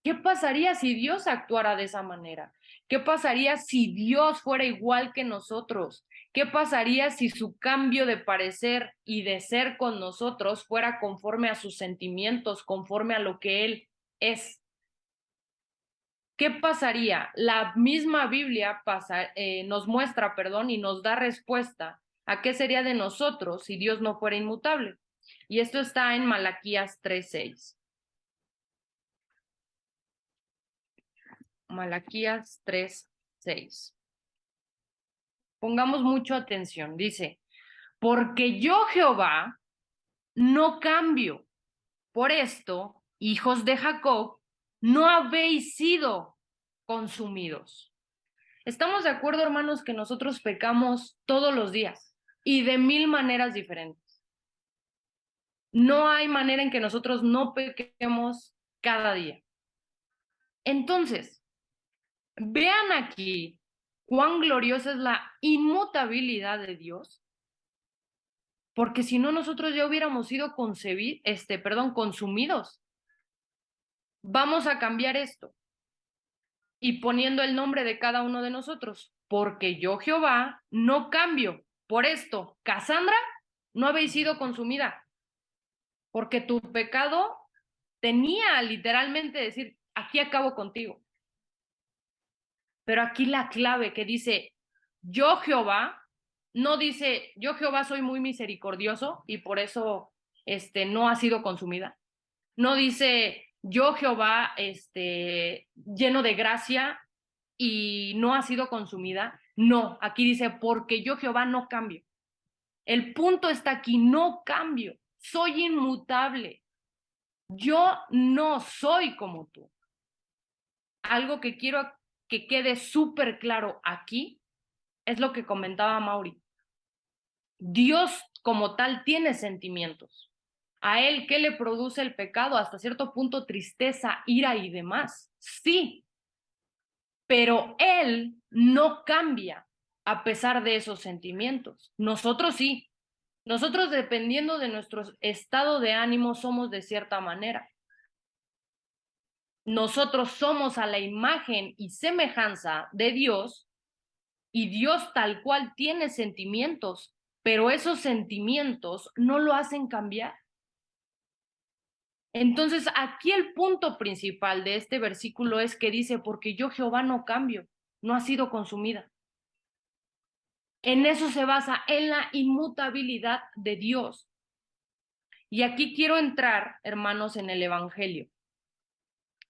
¿Qué pasaría si Dios actuara de esa manera? ¿Qué pasaría si Dios fuera igual que nosotros? ¿Qué pasaría si su cambio de parecer y de ser con nosotros fuera conforme a sus sentimientos, conforme a lo que Él es? ¿Qué pasaría? La misma Biblia nos muestra, y nos da respuesta a qué sería de nosotros si Dios no fuera inmutable. Y esto está en Malaquías 3:6. Malaquías 3:6. Pongamos mucho atención. Dice, porque yo Jehová no cambio. Por esto, hijos de Jacob, no habéis sido consumidos. Estamos de acuerdo, hermanos, que nosotros pecamos todos los días y de 1000 maneras diferentes. No hay manera en que nosotros no pequemos cada día. Entonces, vean aquí cuán gloriosa es la inmutabilidad de Dios, porque si no nosotros ya hubiéramos sido consumidos. Vamos a cambiar esto y poniendo el nombre de cada uno de nosotros, porque yo Jehová no cambio. Por esto, Casandra, no habéis sido consumida, porque tu pecado tenía literalmente decir, aquí acabo contigo. Pero aquí la clave que dice, yo Jehová, no dice, yo Jehová soy muy misericordioso y por eso no ha sido consumida. No dice, yo Jehová lleno de gracia y no ha sido consumida. No, aquí dice, porque yo Jehová no cambio. El punto está aquí, no cambio, soy inmutable. Yo no soy como tú. Algo que quiero que quede súper claro aquí es lo que comentaba Mauri. Dios como tal tiene sentimientos. A él, ¿qué le produce el pecado? Hasta cierto punto, tristeza, ira y demás. Sí, pero él no cambia a pesar de esos sentimientos. Nosotros sí. Nosotros, dependiendo de nuestro estado de ánimo, somos de cierta manera. Nosotros somos a la imagen y semejanza de Dios y Dios tal cual tiene sentimientos, pero esos sentimientos no lo hacen cambiar. Entonces, aquí el punto principal de este versículo es que dice, porque yo Jehová no cambio, no ha sido consumida. En eso se basa, en la inmutabilidad de Dios. Y aquí quiero entrar, hermanos, en el Evangelio.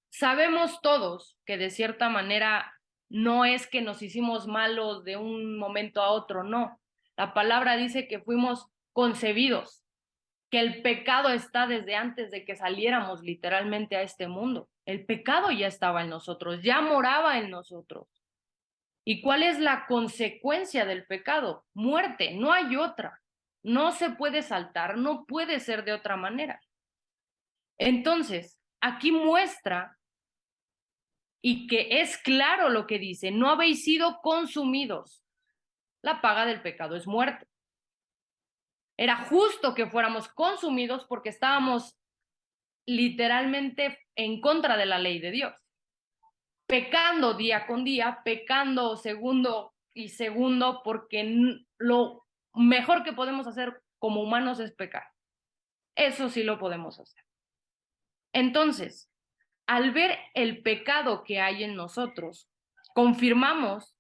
Sabemos todos que de cierta manera no es que nos hicimos malos de un momento a otro, no. La palabra dice que fuimos concebidos, que el pecado está desde antes de que saliéramos literalmente a este mundo. El pecado ya estaba en nosotros, ya moraba en nosotros. ¿Y cuál es la consecuencia del pecado? Muerte, no hay otra. No se puede saltar, no puede ser de otra manera. Entonces, aquí muestra y que es claro lo que dice, no habéis sido consumidos. La paga del pecado es muerte. Era justo que fuéramos consumidos porque estábamos literalmente en contra de la ley de Dios. Pecando día con día, pecando segundo y segundo, porque lo mejor que podemos hacer como humanos es pecar. Eso sí lo podemos hacer. Entonces, al ver el pecado que hay en nosotros, confirmamos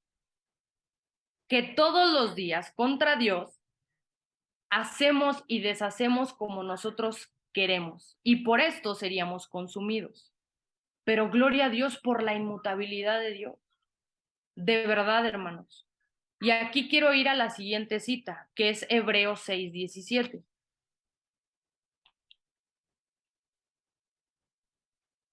que todos los días contra Dios hacemos y deshacemos como nosotros queremos y por esto seríamos consumidos. Pero gloria a Dios por la inmutabilidad de Dios. De verdad, hermanos. Y aquí quiero ir a la siguiente cita, que es Hebreos 6:17.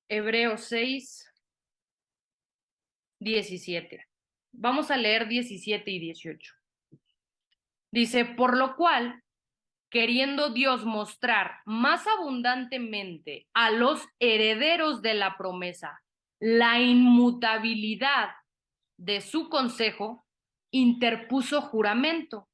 Hebreos 6:17. Vamos a leer 17 y 18. Dice, por lo cual, queriendo Dios mostrar más abundantemente a los herederos de la promesa la inmutabilidad de su consejo, interpuso juramento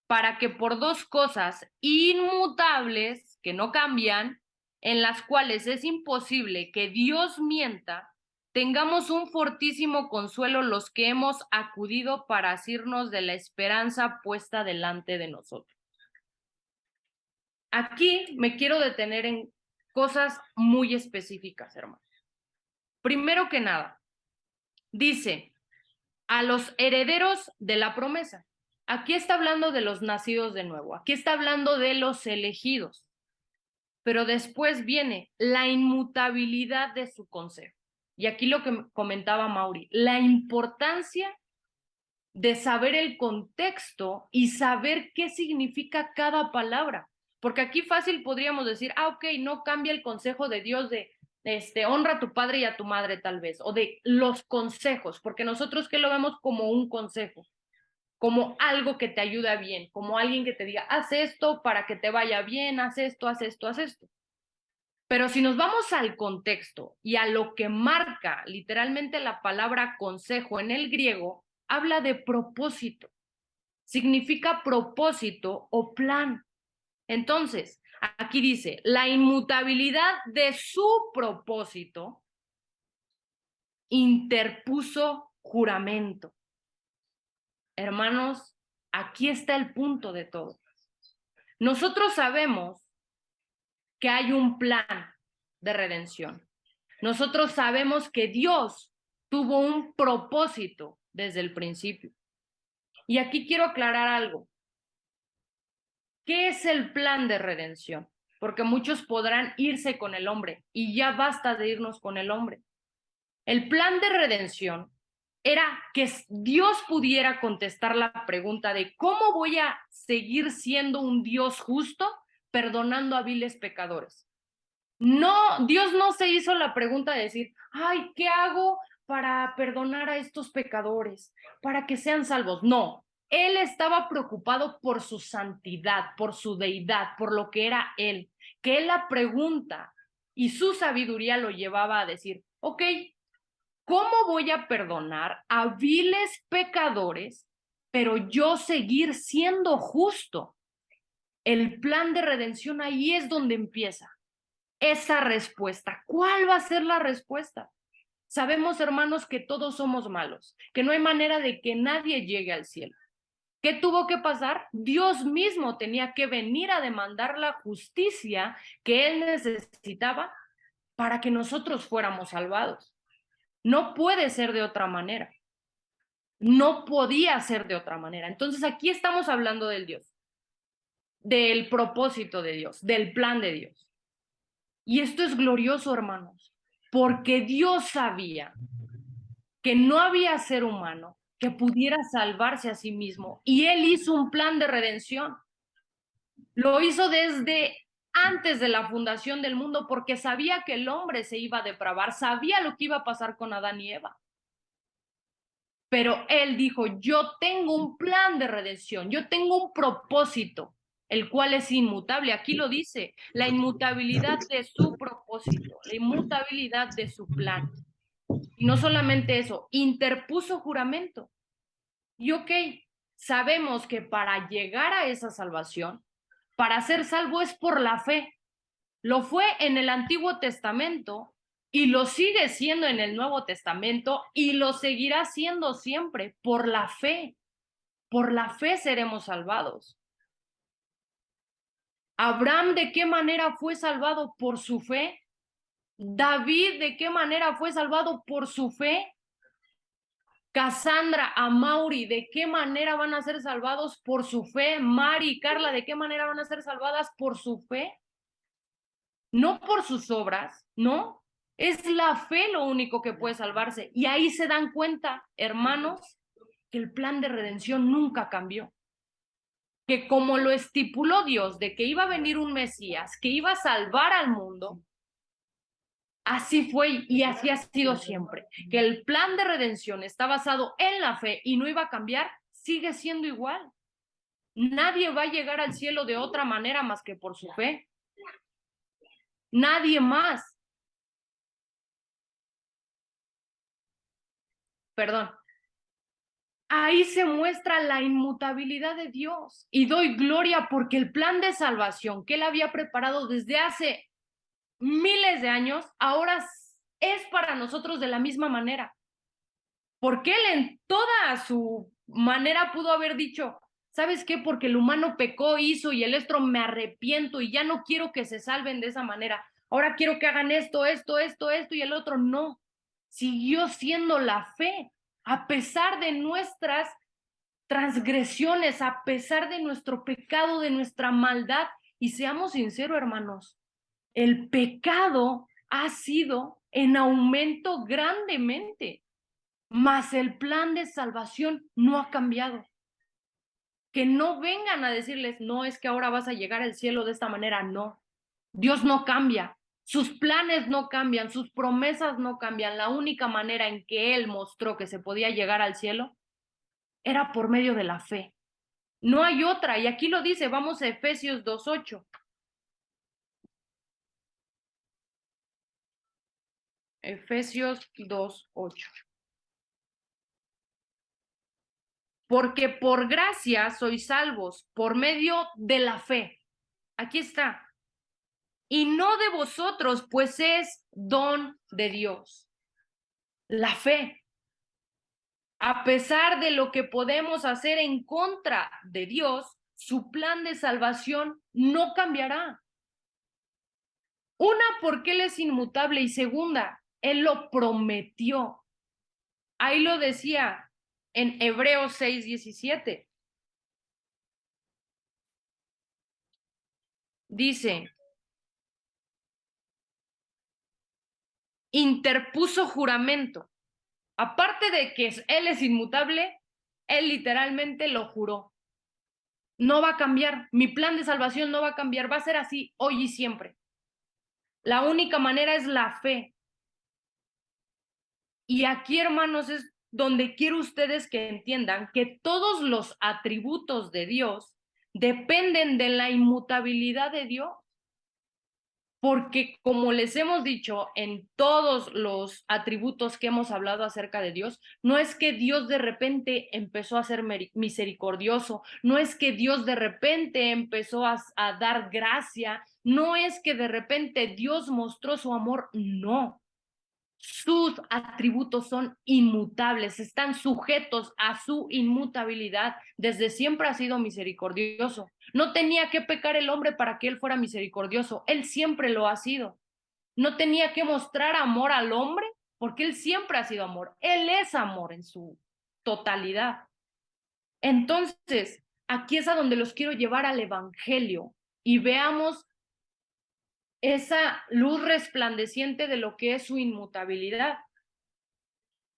para que por dos cosas inmutables que no cambian, en las cuales es imposible que Dios mienta, tengamos un fortísimo consuelo los que hemos acudido para asirnos de la esperanza puesta delante de nosotros. Aquí me quiero detener en cosas muy específicas, hermanos. Primero que nada, dice, a los herederos de la promesa. Aquí está hablando de los nacidos de nuevo, aquí está hablando de los elegidos, pero después viene la inmutabilidad de su consejo. Y aquí lo que comentaba Mauri, la importancia de saber el contexto y saber qué significa cada palabra. Porque aquí fácil podríamos decir, ok, no cambia el consejo de Dios de honra a tu padre y a tu madre tal vez, o de los consejos, porque nosotros que lo vemos como un consejo, como algo que te ayuda bien, como alguien que te diga, haz esto para que te vaya bien, haz esto, haz esto, haz esto. Pero si nos vamos al contexto y a lo que marca literalmente la palabra consejo en el griego, habla de propósito. Significa propósito o plan. Entonces, aquí dice, la inmutabilidad de su propósito interpuso juramento. Hermanos, aquí está el punto de todo. Nosotros sabemos que hay un plan de redención. Nosotros sabemos que Dios tuvo un propósito desde el principio. Y aquí quiero aclarar algo. ¿Qué es el plan de redención? Porque muchos podrán irse con el hombre y ya basta de irnos con el hombre. El plan de redención era que Dios pudiera contestar la pregunta de ¿cómo voy a seguir siendo un Dios justo perdonando a viles pecadores? No, Dios no se hizo la pregunta de decir, ay, ¿qué hago para perdonar a estos pecadores, para que sean salvos? No, Él estaba preocupado por su santidad, por su deidad, por lo que era Él, que Él la pregunta y su sabiduría lo llevaba a decir, ok, ¿cómo voy a perdonar a viles pecadores, pero yo seguir siendo justo? El plan de redención ahí es donde empieza. Esa respuesta. ¿Cuál va a ser la respuesta? Sabemos, hermanos, que todos somos malos, que no hay manera de que nadie llegue al cielo. ¿Qué tuvo que pasar? Dios mismo tenía que venir a demandar la justicia que Él necesitaba para que nosotros fuéramos salvados. No puede ser de otra manera. No podía ser de otra manera. Entonces aquí estamos hablando del Dios, del propósito de Dios, del plan de Dios. Y esto es glorioso, hermanos, porque Dios sabía que no había ser humano que pudiera salvarse a sí mismo y Él hizo un plan de redención. Lo hizo desde antes de la fundación del mundo porque sabía que el hombre se iba a depravar, sabía lo que iba a pasar con Adán y Eva. Pero Él dijo, yo tengo un plan de redención, yo tengo un propósito, el cual es inmutable. Aquí lo dice, la inmutabilidad de su propósito, la inmutabilidad de su plan. Y no solamente eso, interpuso juramento. Y ok, sabemos que para llegar a esa salvación, para ser salvo es por la fe. Lo fue en el Antiguo Testamento y lo sigue siendo en el Nuevo Testamento y lo seguirá siendo siempre por la fe. Por la fe seremos salvados. Abraham, ¿de qué manera fue salvado? Por su fe. David, ¿de qué manera fue salvado? Por su fe. Cassandra, Amaury, ¿de qué manera van a ser salvados? Por su fe. Mari y Carla, ¿de qué manera van a ser salvadas? Por su fe. No por sus obras, no. Es la fe lo único que puede salvarse. Y ahí se dan cuenta, hermanos, que el plan de redención nunca cambió. Que como lo estipuló Dios de que iba a venir un Mesías, que iba a salvar al mundo, así fue y así ha sido siempre. Que el plan de redención está basado en la fe y no iba a cambiar, sigue siendo igual. Nadie va a llegar al cielo de otra manera más que por su fe. Nadie más. Perdón. Ahí se muestra la inmutabilidad de Dios y doy gloria porque el plan de salvación que Él había preparado desde hace miles de años, ahora es para nosotros de la misma manera. Porque Él en toda su manera pudo haber dicho, ¿sabes qué? Porque el humano pecó, hizo y el otro me arrepiento y ya no quiero que se salven de esa manera. Ahora quiero que hagan esto y el otro no. Siguió siendo la fe, a pesar de nuestras transgresiones, a pesar de nuestro pecado, de nuestra maldad. Y seamos sinceros, hermanos, el pecado ha sido en aumento grandemente, mas el plan de salvación no ha cambiado. Que no vengan a decirles, no, es que ahora vas a llegar al cielo de esta manera, no. Dios no cambia, sus planes no cambian, sus promesas no cambian. La única manera en que Él mostró que se podía llegar al cielo era por medio de la fe. No hay otra, y aquí lo dice, vamos a Efesios 2:8. Efesios 2:8. Porque por gracia sois salvos, por medio de la fe. Aquí está. Y no de vosotros, pues es don de Dios. La fe. A pesar de lo que podemos hacer en contra de Dios, su plan de salvación no cambiará. Una, porque Él es inmutable, y segunda, Él lo prometió. Ahí lo decía en Hebreos 6:17. Dice, interpuso juramento. Aparte de que Él es inmutable, Él literalmente lo juró. No va a cambiar, mi plan de salvación no va a cambiar, va a ser así hoy y siempre. La única manera es la fe. Y aquí, hermanos, es donde quiero ustedes que entiendan que todos los atributos de Dios dependen de la inmutabilidad de Dios. Porque como les hemos dicho en todos los atributos que hemos hablado acerca de Dios, no es que Dios de repente empezó a ser misericordioso, no es que Dios de repente empezó a dar gracia, no es que de repente Dios mostró su amor, no. Sus atributos son inmutables, están sujetos a su inmutabilidad. Desde siempre ha sido misericordioso. No tenía que pecar el hombre para que Él fuera misericordioso. Él siempre lo ha sido. No tenía que mostrar amor al hombre porque Él siempre ha sido amor. Él es amor en su totalidad. Entonces, aquí es a donde los quiero llevar al Evangelio y veamos esa luz resplandeciente de lo que es su inmutabilidad.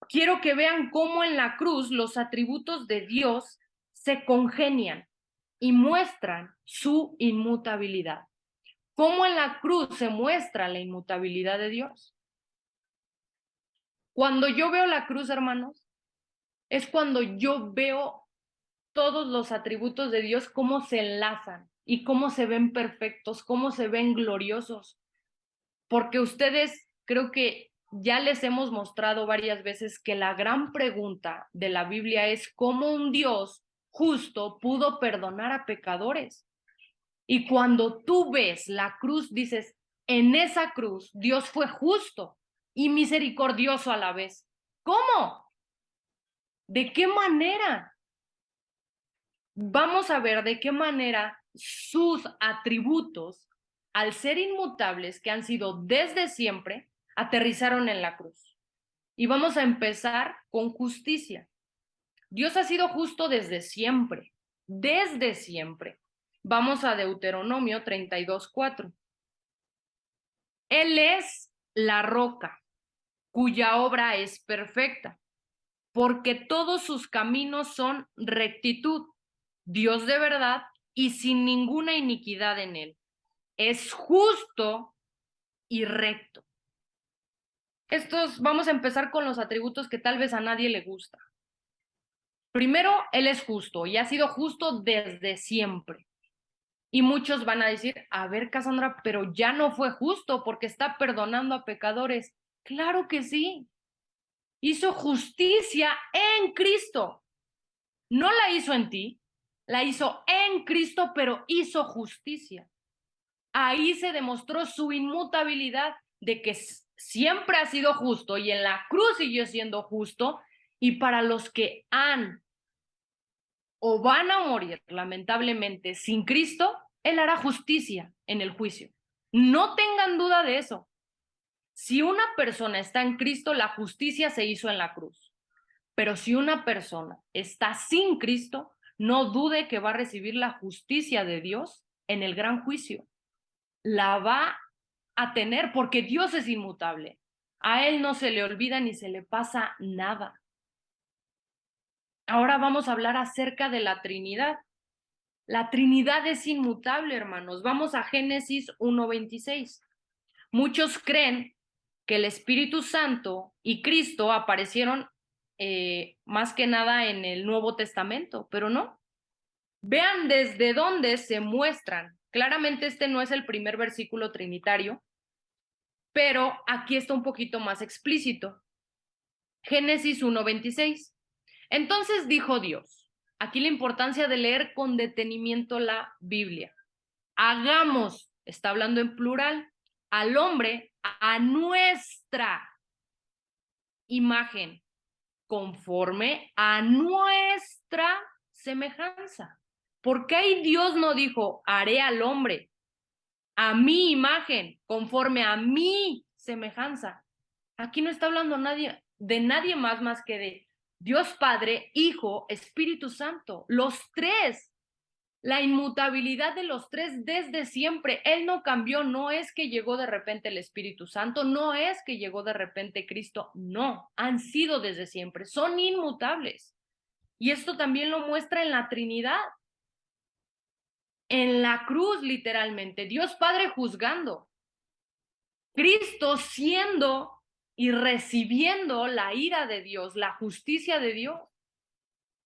Quiero que vean cómo en la cruz los atributos de Dios se congenian y muestran su inmutabilidad. ¿Cómo en la cruz se muestra la inmutabilidad de Dios? Cuando yo veo la cruz, hermanos, es cuando yo veo todos los atributos de Dios, cómo se enlazan y cómo se ven perfectos, cómo se ven gloriosos. Porque ustedes, creo que ya les hemos mostrado varias veces que la gran pregunta de la Biblia es cómo un Dios justo pudo perdonar a pecadores. Y cuando tú ves la cruz, dices, en esa cruz Dios fue justo y misericordioso a la vez. ¿Cómo? ¿De qué manera? Vamos a ver de qué manera sus atributos, al ser inmutables, que han sido desde siempre, aterrizaron en la cruz. Y vamos a empezar con justicia. Dios ha sido justo desde siempre, desde siempre. Vamos a Deuteronomio 32:4. Él es la roca, cuya obra es perfecta, porque todos sus caminos son rectitud, Dios de verdad y sin ninguna iniquidad en él. Es justo y recto. Vamos a empezar con los atributos que tal vez a nadie le gusta. Primero, Él es justo y ha sido justo desde siempre. Y muchos van a decir, a ver, Cassandra, pero ya no fue justo porque está perdonando a pecadores. Claro que sí. Hizo justicia en Cristo. No la hizo en ti, la hizo en Cristo, pero hizo justicia. Ahí se demostró su inmutabilidad de que siempre ha sido justo y en la cruz siguió siendo justo, y para los que han o van a morir lamentablemente sin Cristo, Él hará justicia en el juicio. No tengan duda de eso. Si una persona está en Cristo, la justicia se hizo en la cruz. Pero si una persona está sin Cristo, no dude que va a recibir la justicia de Dios en el gran juicio. La va a tener porque Dios es inmutable. A Él no se le olvida ni se le pasa nada. Ahora vamos a hablar acerca de la Trinidad. La Trinidad es inmutable, hermanos. Vamos a Génesis 1:26. Muchos creen que el Espíritu Santo y Cristo aparecieron más que nada en el Nuevo Testamento, pero no. Vean desde dónde se muestran. Claramente este no es el primer versículo trinitario, pero aquí está un poquito más explícito. Génesis 1:26. Entonces dijo Dios, aquí la importancia de leer con detenimiento la Biblia. Hagamos, está hablando en plural, al hombre a nuestra imagen, conforme a nuestra semejanza. Porque ahí Dios no dijo, haré al hombre a mi imagen, conforme a mi semejanza. Aquí no está hablando nadie, de nadie más que de Dios Padre, Hijo, Espíritu Santo, los tres. La inmutabilidad de los tres desde siempre. Él no cambió, no es que llegó de repente el Espíritu Santo, no es que llegó de repente Cristo, no, han sido desde siempre, son inmutables. Y esto también lo muestra en la Trinidad. En la cruz, literalmente, Dios Padre juzgando, Cristo siendo y recibiendo la ira de Dios, la justicia de Dios.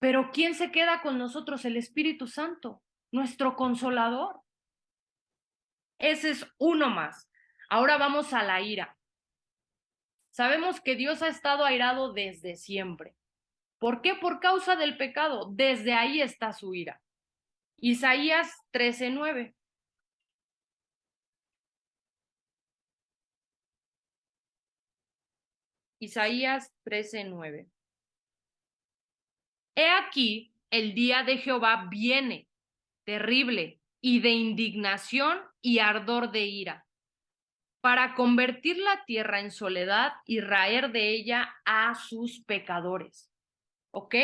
Pero ¿quién se queda con nosotros? El Espíritu Santo, nuestro consolador. Ese es uno más. Ahora vamos a la ira. Sabemos que Dios ha estado airado desde siempre. ¿Por qué? Por causa del pecado. Desde ahí está su ira. Isaías 13:9. Isaías 13:9. He aquí, el día de Jehová viene, terrible, y de indignación y ardor de ira, para convertir la tierra en soledad y raer de ella a sus pecadores. Ok,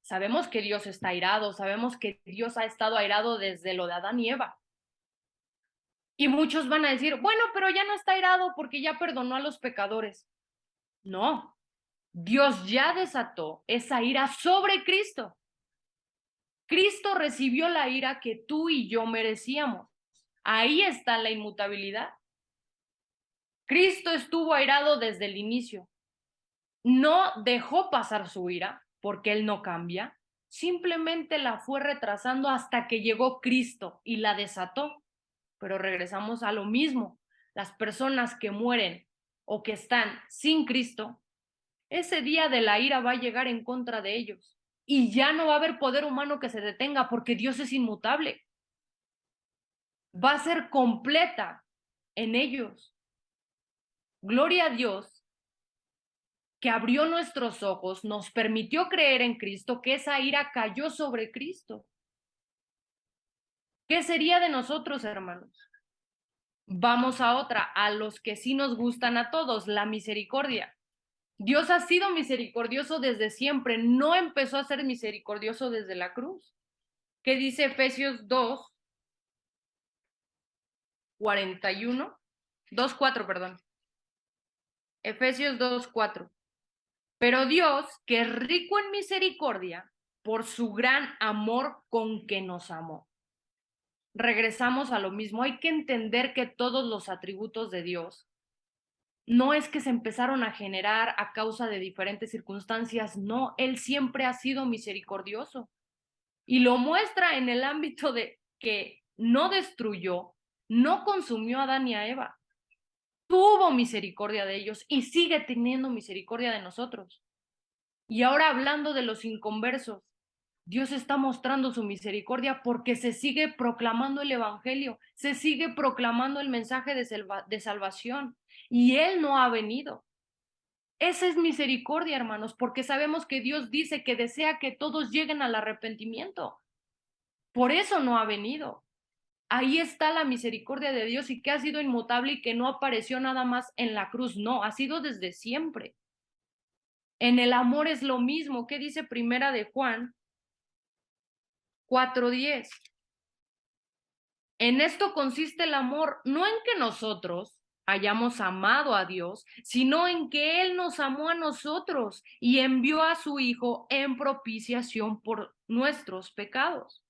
sabemos que Dios está airado, sabemos que Dios ha estado airado desde lo de Adán y Eva. Y muchos van a decir, bueno, pero ya no está airado porque ya perdonó a los pecadores. No, Dios ya desató esa ira sobre Cristo. Cristo recibió la ira que tú y yo merecíamos. Ahí está la inmutabilidad. Cristo estuvo airado desde el inicio. No dejó pasar su ira porque Él no cambia. Simplemente la fue retrasando hasta que llegó Cristo y la desató. Pero regresamos a lo mismo. Las personas que mueren o que están sin Cristo, ese día de la ira va a llegar en contra de ellos. Y ya no va a haber poder humano que se detenga porque Dios es inmutable. Va a ser completa en ellos. Gloria a Dios que abrió nuestros ojos, nos permitió creer en Cristo, que esa ira cayó sobre Cristo. ¿Qué sería de nosotros, hermanos? Vamos a otra, a los que sí nos gustan a todos, la misericordia. Dios ha sido misericordioso desde siempre, no empezó a ser misericordioso desde la cruz. ¿Qué dice Efesios 2:41? 2:4, perdón. Efesios 2:4. Pero Dios, que es rico en misericordia, por su gran amor con que nos amó. Regresamos a lo mismo. Hay que entender que todos los atributos de Dios no es que se empezaron a generar a causa de diferentes circunstancias, no, Él siempre ha sido misericordioso. Y lo muestra en el ámbito de que no destruyó, no consumió a Adán y a Eva. Tuvo misericordia de ellos y sigue teniendo misericordia de nosotros. Y ahora hablando de los inconversos, Dios está mostrando su misericordia porque se sigue proclamando el evangelio, se sigue proclamando el mensaje de salvación y Él no ha venido. Esa es misericordia, hermanos, porque sabemos que Dios dice que desea que todos lleguen al arrepentimiento. Por eso no ha venido. Ahí está la misericordia de Dios y que ha sido inmutable y que no apareció nada más en la cruz. No, ha sido desde siempre. En el amor es lo mismo. ¿Qué dice Primera de Juan 4:10? En esto consiste el amor, no en que nosotros hayamos amado a Dios, sino en que Él nos amó a nosotros y envió a su Hijo en propiciación por nuestros pecados.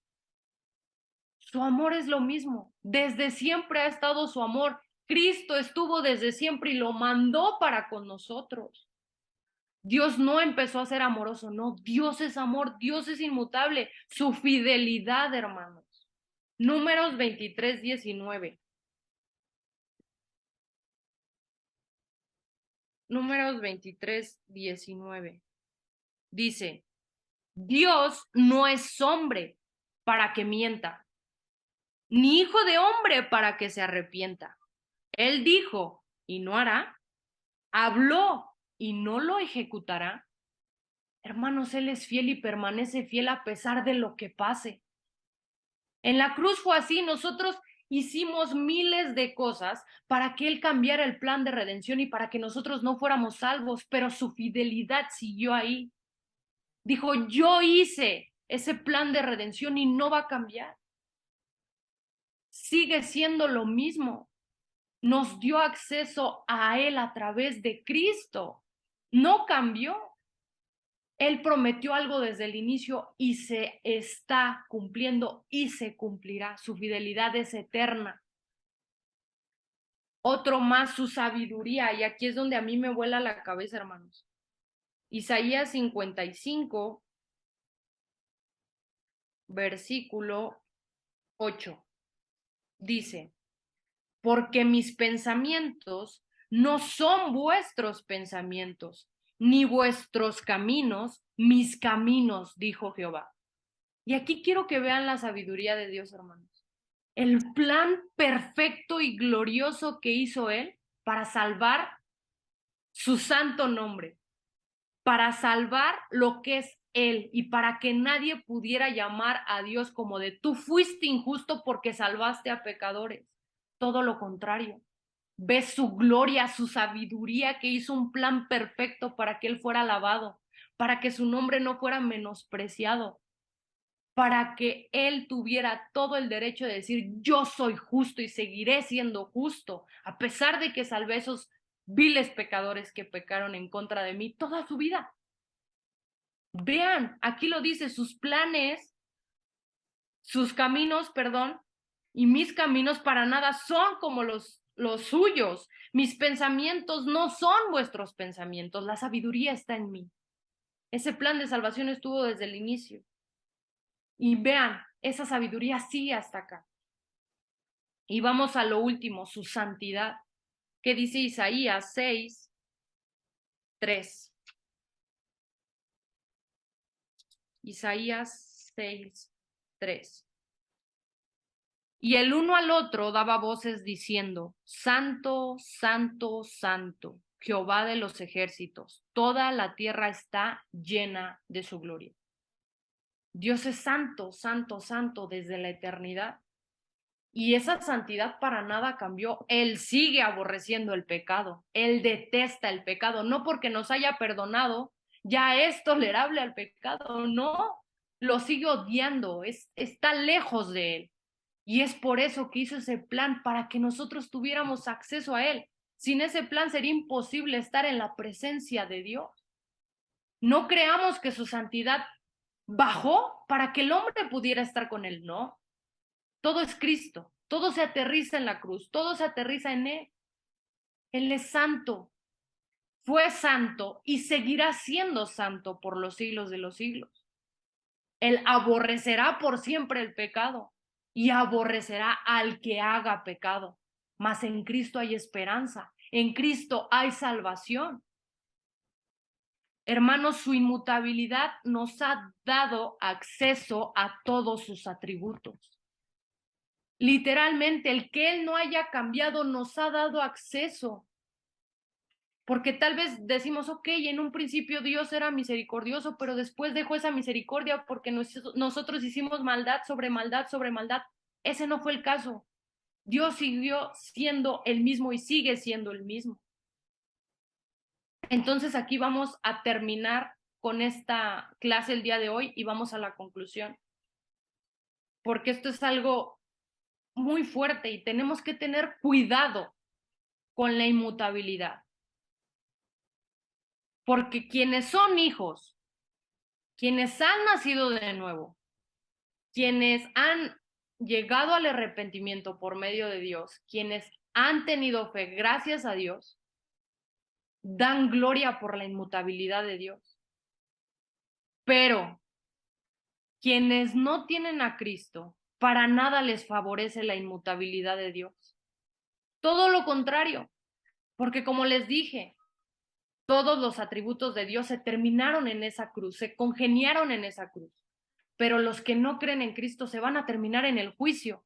Su amor es lo mismo. Desde siempre ha estado su amor. Cristo estuvo desde siempre y lo mandó para con nosotros. Dios no empezó a ser amoroso, no. Dios es amor, Dios es inmutable. Su fidelidad, hermanos. Números 23:19. Números 23:19. Dice, Dios no es hombre para que mienta, ni hijo de hombre para que se arrepienta. Él dijo y no hará, habló y no lo ejecutará. Hermanos, Él es fiel y permanece fiel a pesar de lo que pase. En la cruz fue así, nosotros hicimos miles de cosas para que Él cambiara el plan de redención y para que nosotros no fuéramos salvos, pero su fidelidad siguió ahí. Dijo, yo hice ese plan de redención y no va a cambiar. Sigue siendo lo mismo. Nos dio acceso a Él a través de Cristo. No cambió. Él prometió algo desde el inicio y se está cumpliendo y se cumplirá. Su fidelidad es eterna. Otro más, su sabiduría. Y aquí es donde a mí me vuela la cabeza, hermanos. Isaías 55, versículo 8. Dice, porque mis pensamientos no son vuestros pensamientos, ni vuestros caminos, mis caminos, dijo Jehová. Y aquí quiero que vean la sabiduría de Dios, hermanos. El plan perfecto y glorioso que hizo Él para salvar su santo nombre, para salvar lo que es Él y para que nadie pudiera llamar a Dios como de tú fuiste injusto porque salvaste a pecadores. Todo lo contrario. Ves su gloria, su sabiduría que hizo un plan perfecto para que Él fuera alabado, para que su nombre no fuera menospreciado, para que Él tuviera todo el derecho de decir yo soy justo y seguiré siendo justo, a pesar de que salvé a esos viles pecadores que pecaron en contra de mí toda su vida. Vean, aquí lo dice, sus planes, sus caminos, perdón, y mis caminos para nada son como los suyos. Mis pensamientos no son vuestros pensamientos. La sabiduría está en mí. Ese plan de salvación estuvo desde el inicio. Y vean, esa sabiduría sigue hasta acá. Y vamos a lo último, su santidad. ¿Qué dice Isaías 6:3? Isaías 6:3. Y el uno al otro daba voces diciendo, Santo, Santo, Santo, Jehová de los ejércitos, toda la tierra está llena de su gloria. Dios es santo, santo, santo desde la eternidad. Y esa santidad para nada cambió. Él sigue aborreciendo el pecado. Él detesta el pecado. No porque nos haya perdonado, ya es tolerable al pecado. No, lo sigue odiando. Está lejos de él. Y es por eso que hizo ese plan, para que nosotros tuviéramos acceso a Él. Sin ese plan sería imposible estar en la presencia de Dios. No creamos que su santidad bajó para que el hombre pudiera estar con Él, no. Todo es Cristo, todo se aterriza en la cruz, todo se aterriza en Él. Él es santo, fue santo y seguirá siendo santo por los siglos de los siglos. Él aborrecerá por siempre el pecado y aborrecerá al que haga pecado. Mas en Cristo hay esperanza, en Cristo hay salvación. Hermanos, su inmutabilidad nos ha dado acceso a todos sus atributos. Literalmente, el que Él no haya cambiado nos ha dado acceso. Porque tal vez decimos, ok, en un principio Dios era misericordioso, pero después dejó esa misericordia porque nosotros hicimos maldad sobre maldad sobre maldad. Ese no fue el caso. Dios siguió siendo el mismo y sigue siendo el mismo. Entonces aquí vamos a terminar con esta clase el día de hoy y vamos a la conclusión. Porque esto es algo muy fuerte y tenemos que tener cuidado con la inmutabilidad. Porque quienes son hijos, quienes han nacido de nuevo, quienes han llegado al arrepentimiento por medio de Dios, quienes han tenido fe gracias a Dios, dan gloria por la inmutabilidad de Dios. Pero quienes no tienen a Cristo, para nada les favorece la inmutabilidad de Dios. Todo lo contrario, porque como les dije, todos los atributos de Dios se terminaron en esa cruz, se congeniaron en esa cruz. Pero los que no creen en Cristo se van a terminar en el juicio.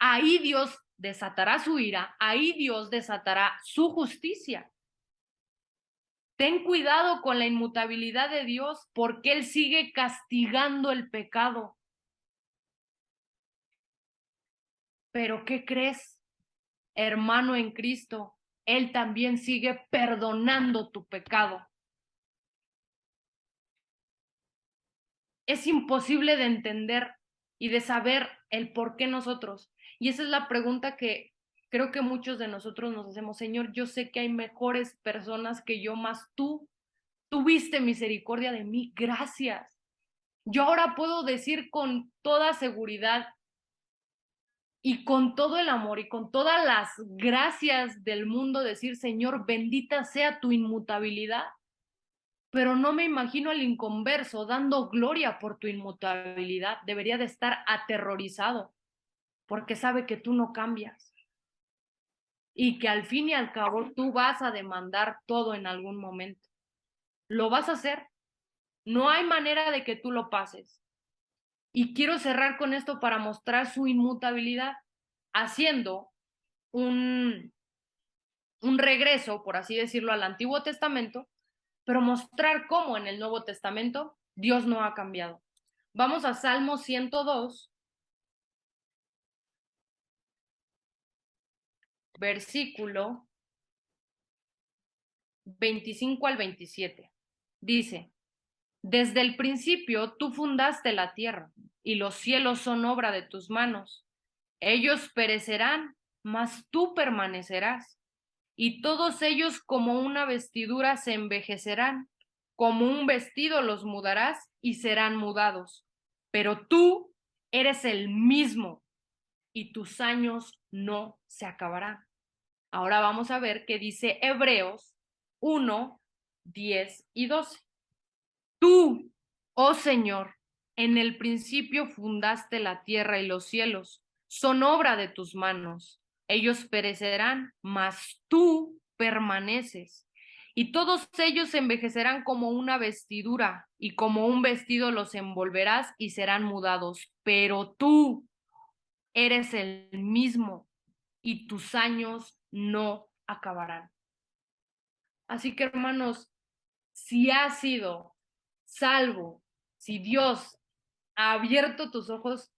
Ahí Dios desatará su ira, ahí Dios desatará su justicia. Ten cuidado con la inmutabilidad de Dios porque Él sigue castigando el pecado. Pero ¿qué crees, hermano en Cristo? Él también sigue perdonando tu pecado. Es imposible de entender y de saber el por qué nosotros. Y esa es la pregunta que creo que muchos de nosotros nos hacemos. Señor, yo sé que hay mejores personas que yo, más tú tuviste misericordia de mí. Gracias. Yo ahora puedo decir con toda seguridad y con todo el amor y con todas las gracias del mundo decir, Señor, bendita sea tu inmutabilidad. Pero no me imagino al inconverso dando gloria por tu inmutabilidad. Debería de estar aterrorizado porque sabe que tú no cambias y que al fin y al cabo tú vas a demandar todo en algún momento. Lo vas a hacer. No hay manera de que tú lo pases. Y quiero cerrar con esto para mostrar su inmutabilidad, haciendo un regreso, por así decirlo, al Antiguo Testamento, pero mostrar cómo en el Nuevo Testamento Dios no ha cambiado. Vamos a Salmo 102, versículo 25 al 27. Dice, desde el principio tú fundaste la tierra y los cielos son obra de tus manos. Ellos perecerán, mas tú permanecerás. Y todos ellos como una vestidura se envejecerán, como un vestido los mudarás y serán mudados. Pero tú eres el mismo y tus años no se acabarán. Ahora vamos a ver qué dice Hebreos 1, 10 y 12. Tú, oh Señor, en el principio fundaste la tierra y los cielos, son obra de tus manos. Ellos perecerán, mas tú permaneces. Y todos ellos envejecerán como una vestidura, y como un vestido los envolverás y serán mudados. Pero tú eres el mismo, y tus años no acabarán. Así que, hermanos, si has sido salvo, si Dios ha abierto tus ojos,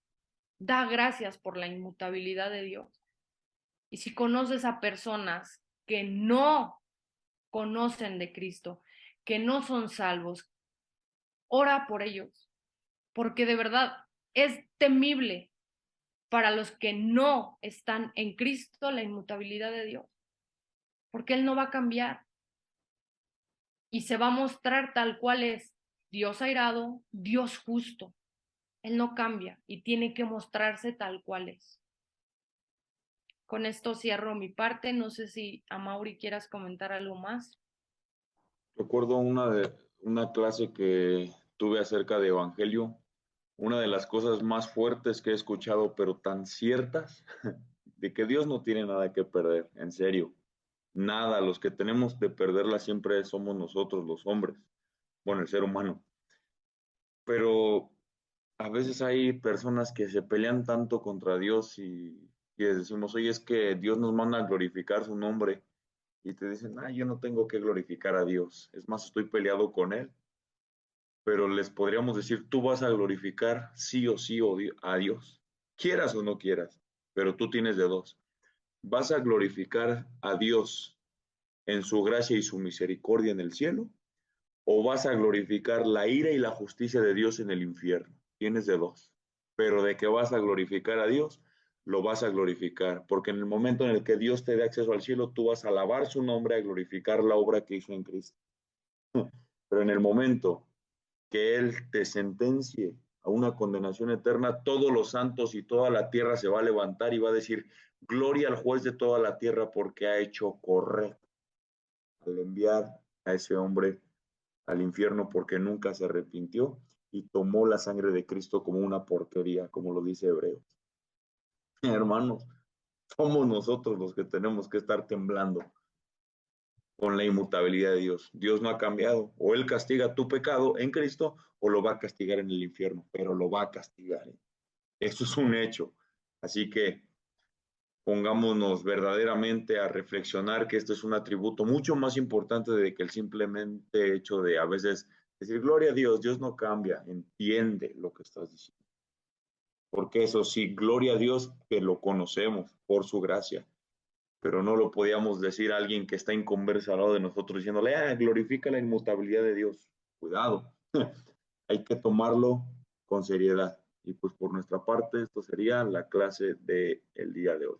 da gracias por la inmutabilidad de Dios. Y si conoces a personas que no conocen de Cristo, que no son salvos, ora por ellos, porque de verdad es temible para los que no están en Cristo la inmutabilidad de Dios, porque Él no va a cambiar y se va a mostrar tal cual es, Dios airado, Dios justo. Él no cambia y tiene que mostrarse tal cual es. Con esto cierro mi parte. No sé si Amaury quieras comentar algo más. Recuerdo una clase que tuve acerca de Evangelio. Una de las cosas más fuertes que he escuchado, pero tan ciertas, de que Dios no tiene nada que perder, en serio. Nada, los que tenemos de perderla siempre somos nosotros, los hombres. bueno, el ser humano. Pero a veces hay personas que se pelean tanto contra Dios y les decimos, oye, es que Dios nos manda a glorificar su nombre. Y te dicen, yo no tengo que glorificar a Dios. Es más, estoy peleado con Él. Pero les podríamos decir, tú vas a glorificar sí o sí a Dios, quieras o no quieras, pero tú tienes de dos. Vas a glorificar a Dios en su gracia y su misericordia en el cielo, o vas a glorificar la ira y la justicia de Dios en el infierno. Tienes de dos. Pero de que vas a glorificar a Dios, lo vas a glorificar, porque en el momento en el que Dios te dé acceso al cielo, tú vas a alabar su nombre, a glorificar la obra que hizo en Cristo. Pero en el momento que Él te sentencie a una condenación eterna, todos los santos y toda la tierra se va a levantar y va a decir, gloria al juez de toda la tierra porque ha hecho correcto al enviar a ese hombre al infierno porque nunca se arrepintió y tomó la sangre de Cristo como una porquería, como lo dice Hebreos. Hermanos, somos nosotros los que tenemos que estar temblando con la inmutabilidad de Dios. Dios no ha cambiado. O Él castiga tu pecado en Cristo o lo va a castigar en el infierno, pero lo va a castigar. Eso es un hecho. Así que pongámonos verdaderamente a reflexionar que esto es un atributo mucho más importante de que el simplemente hecho de a veces decir, gloria a Dios, Dios no cambia, entiende lo que estás diciendo. Porque eso sí, gloria a Dios que lo conocemos por su gracia, pero no lo podíamos decir a alguien que está inconverso al lado de nosotros diciéndole, glorifica la inmutabilidad de Dios. Cuidado, hay que tomarlo con seriedad. Y pues por nuestra parte, esto sería la clase del día de hoy.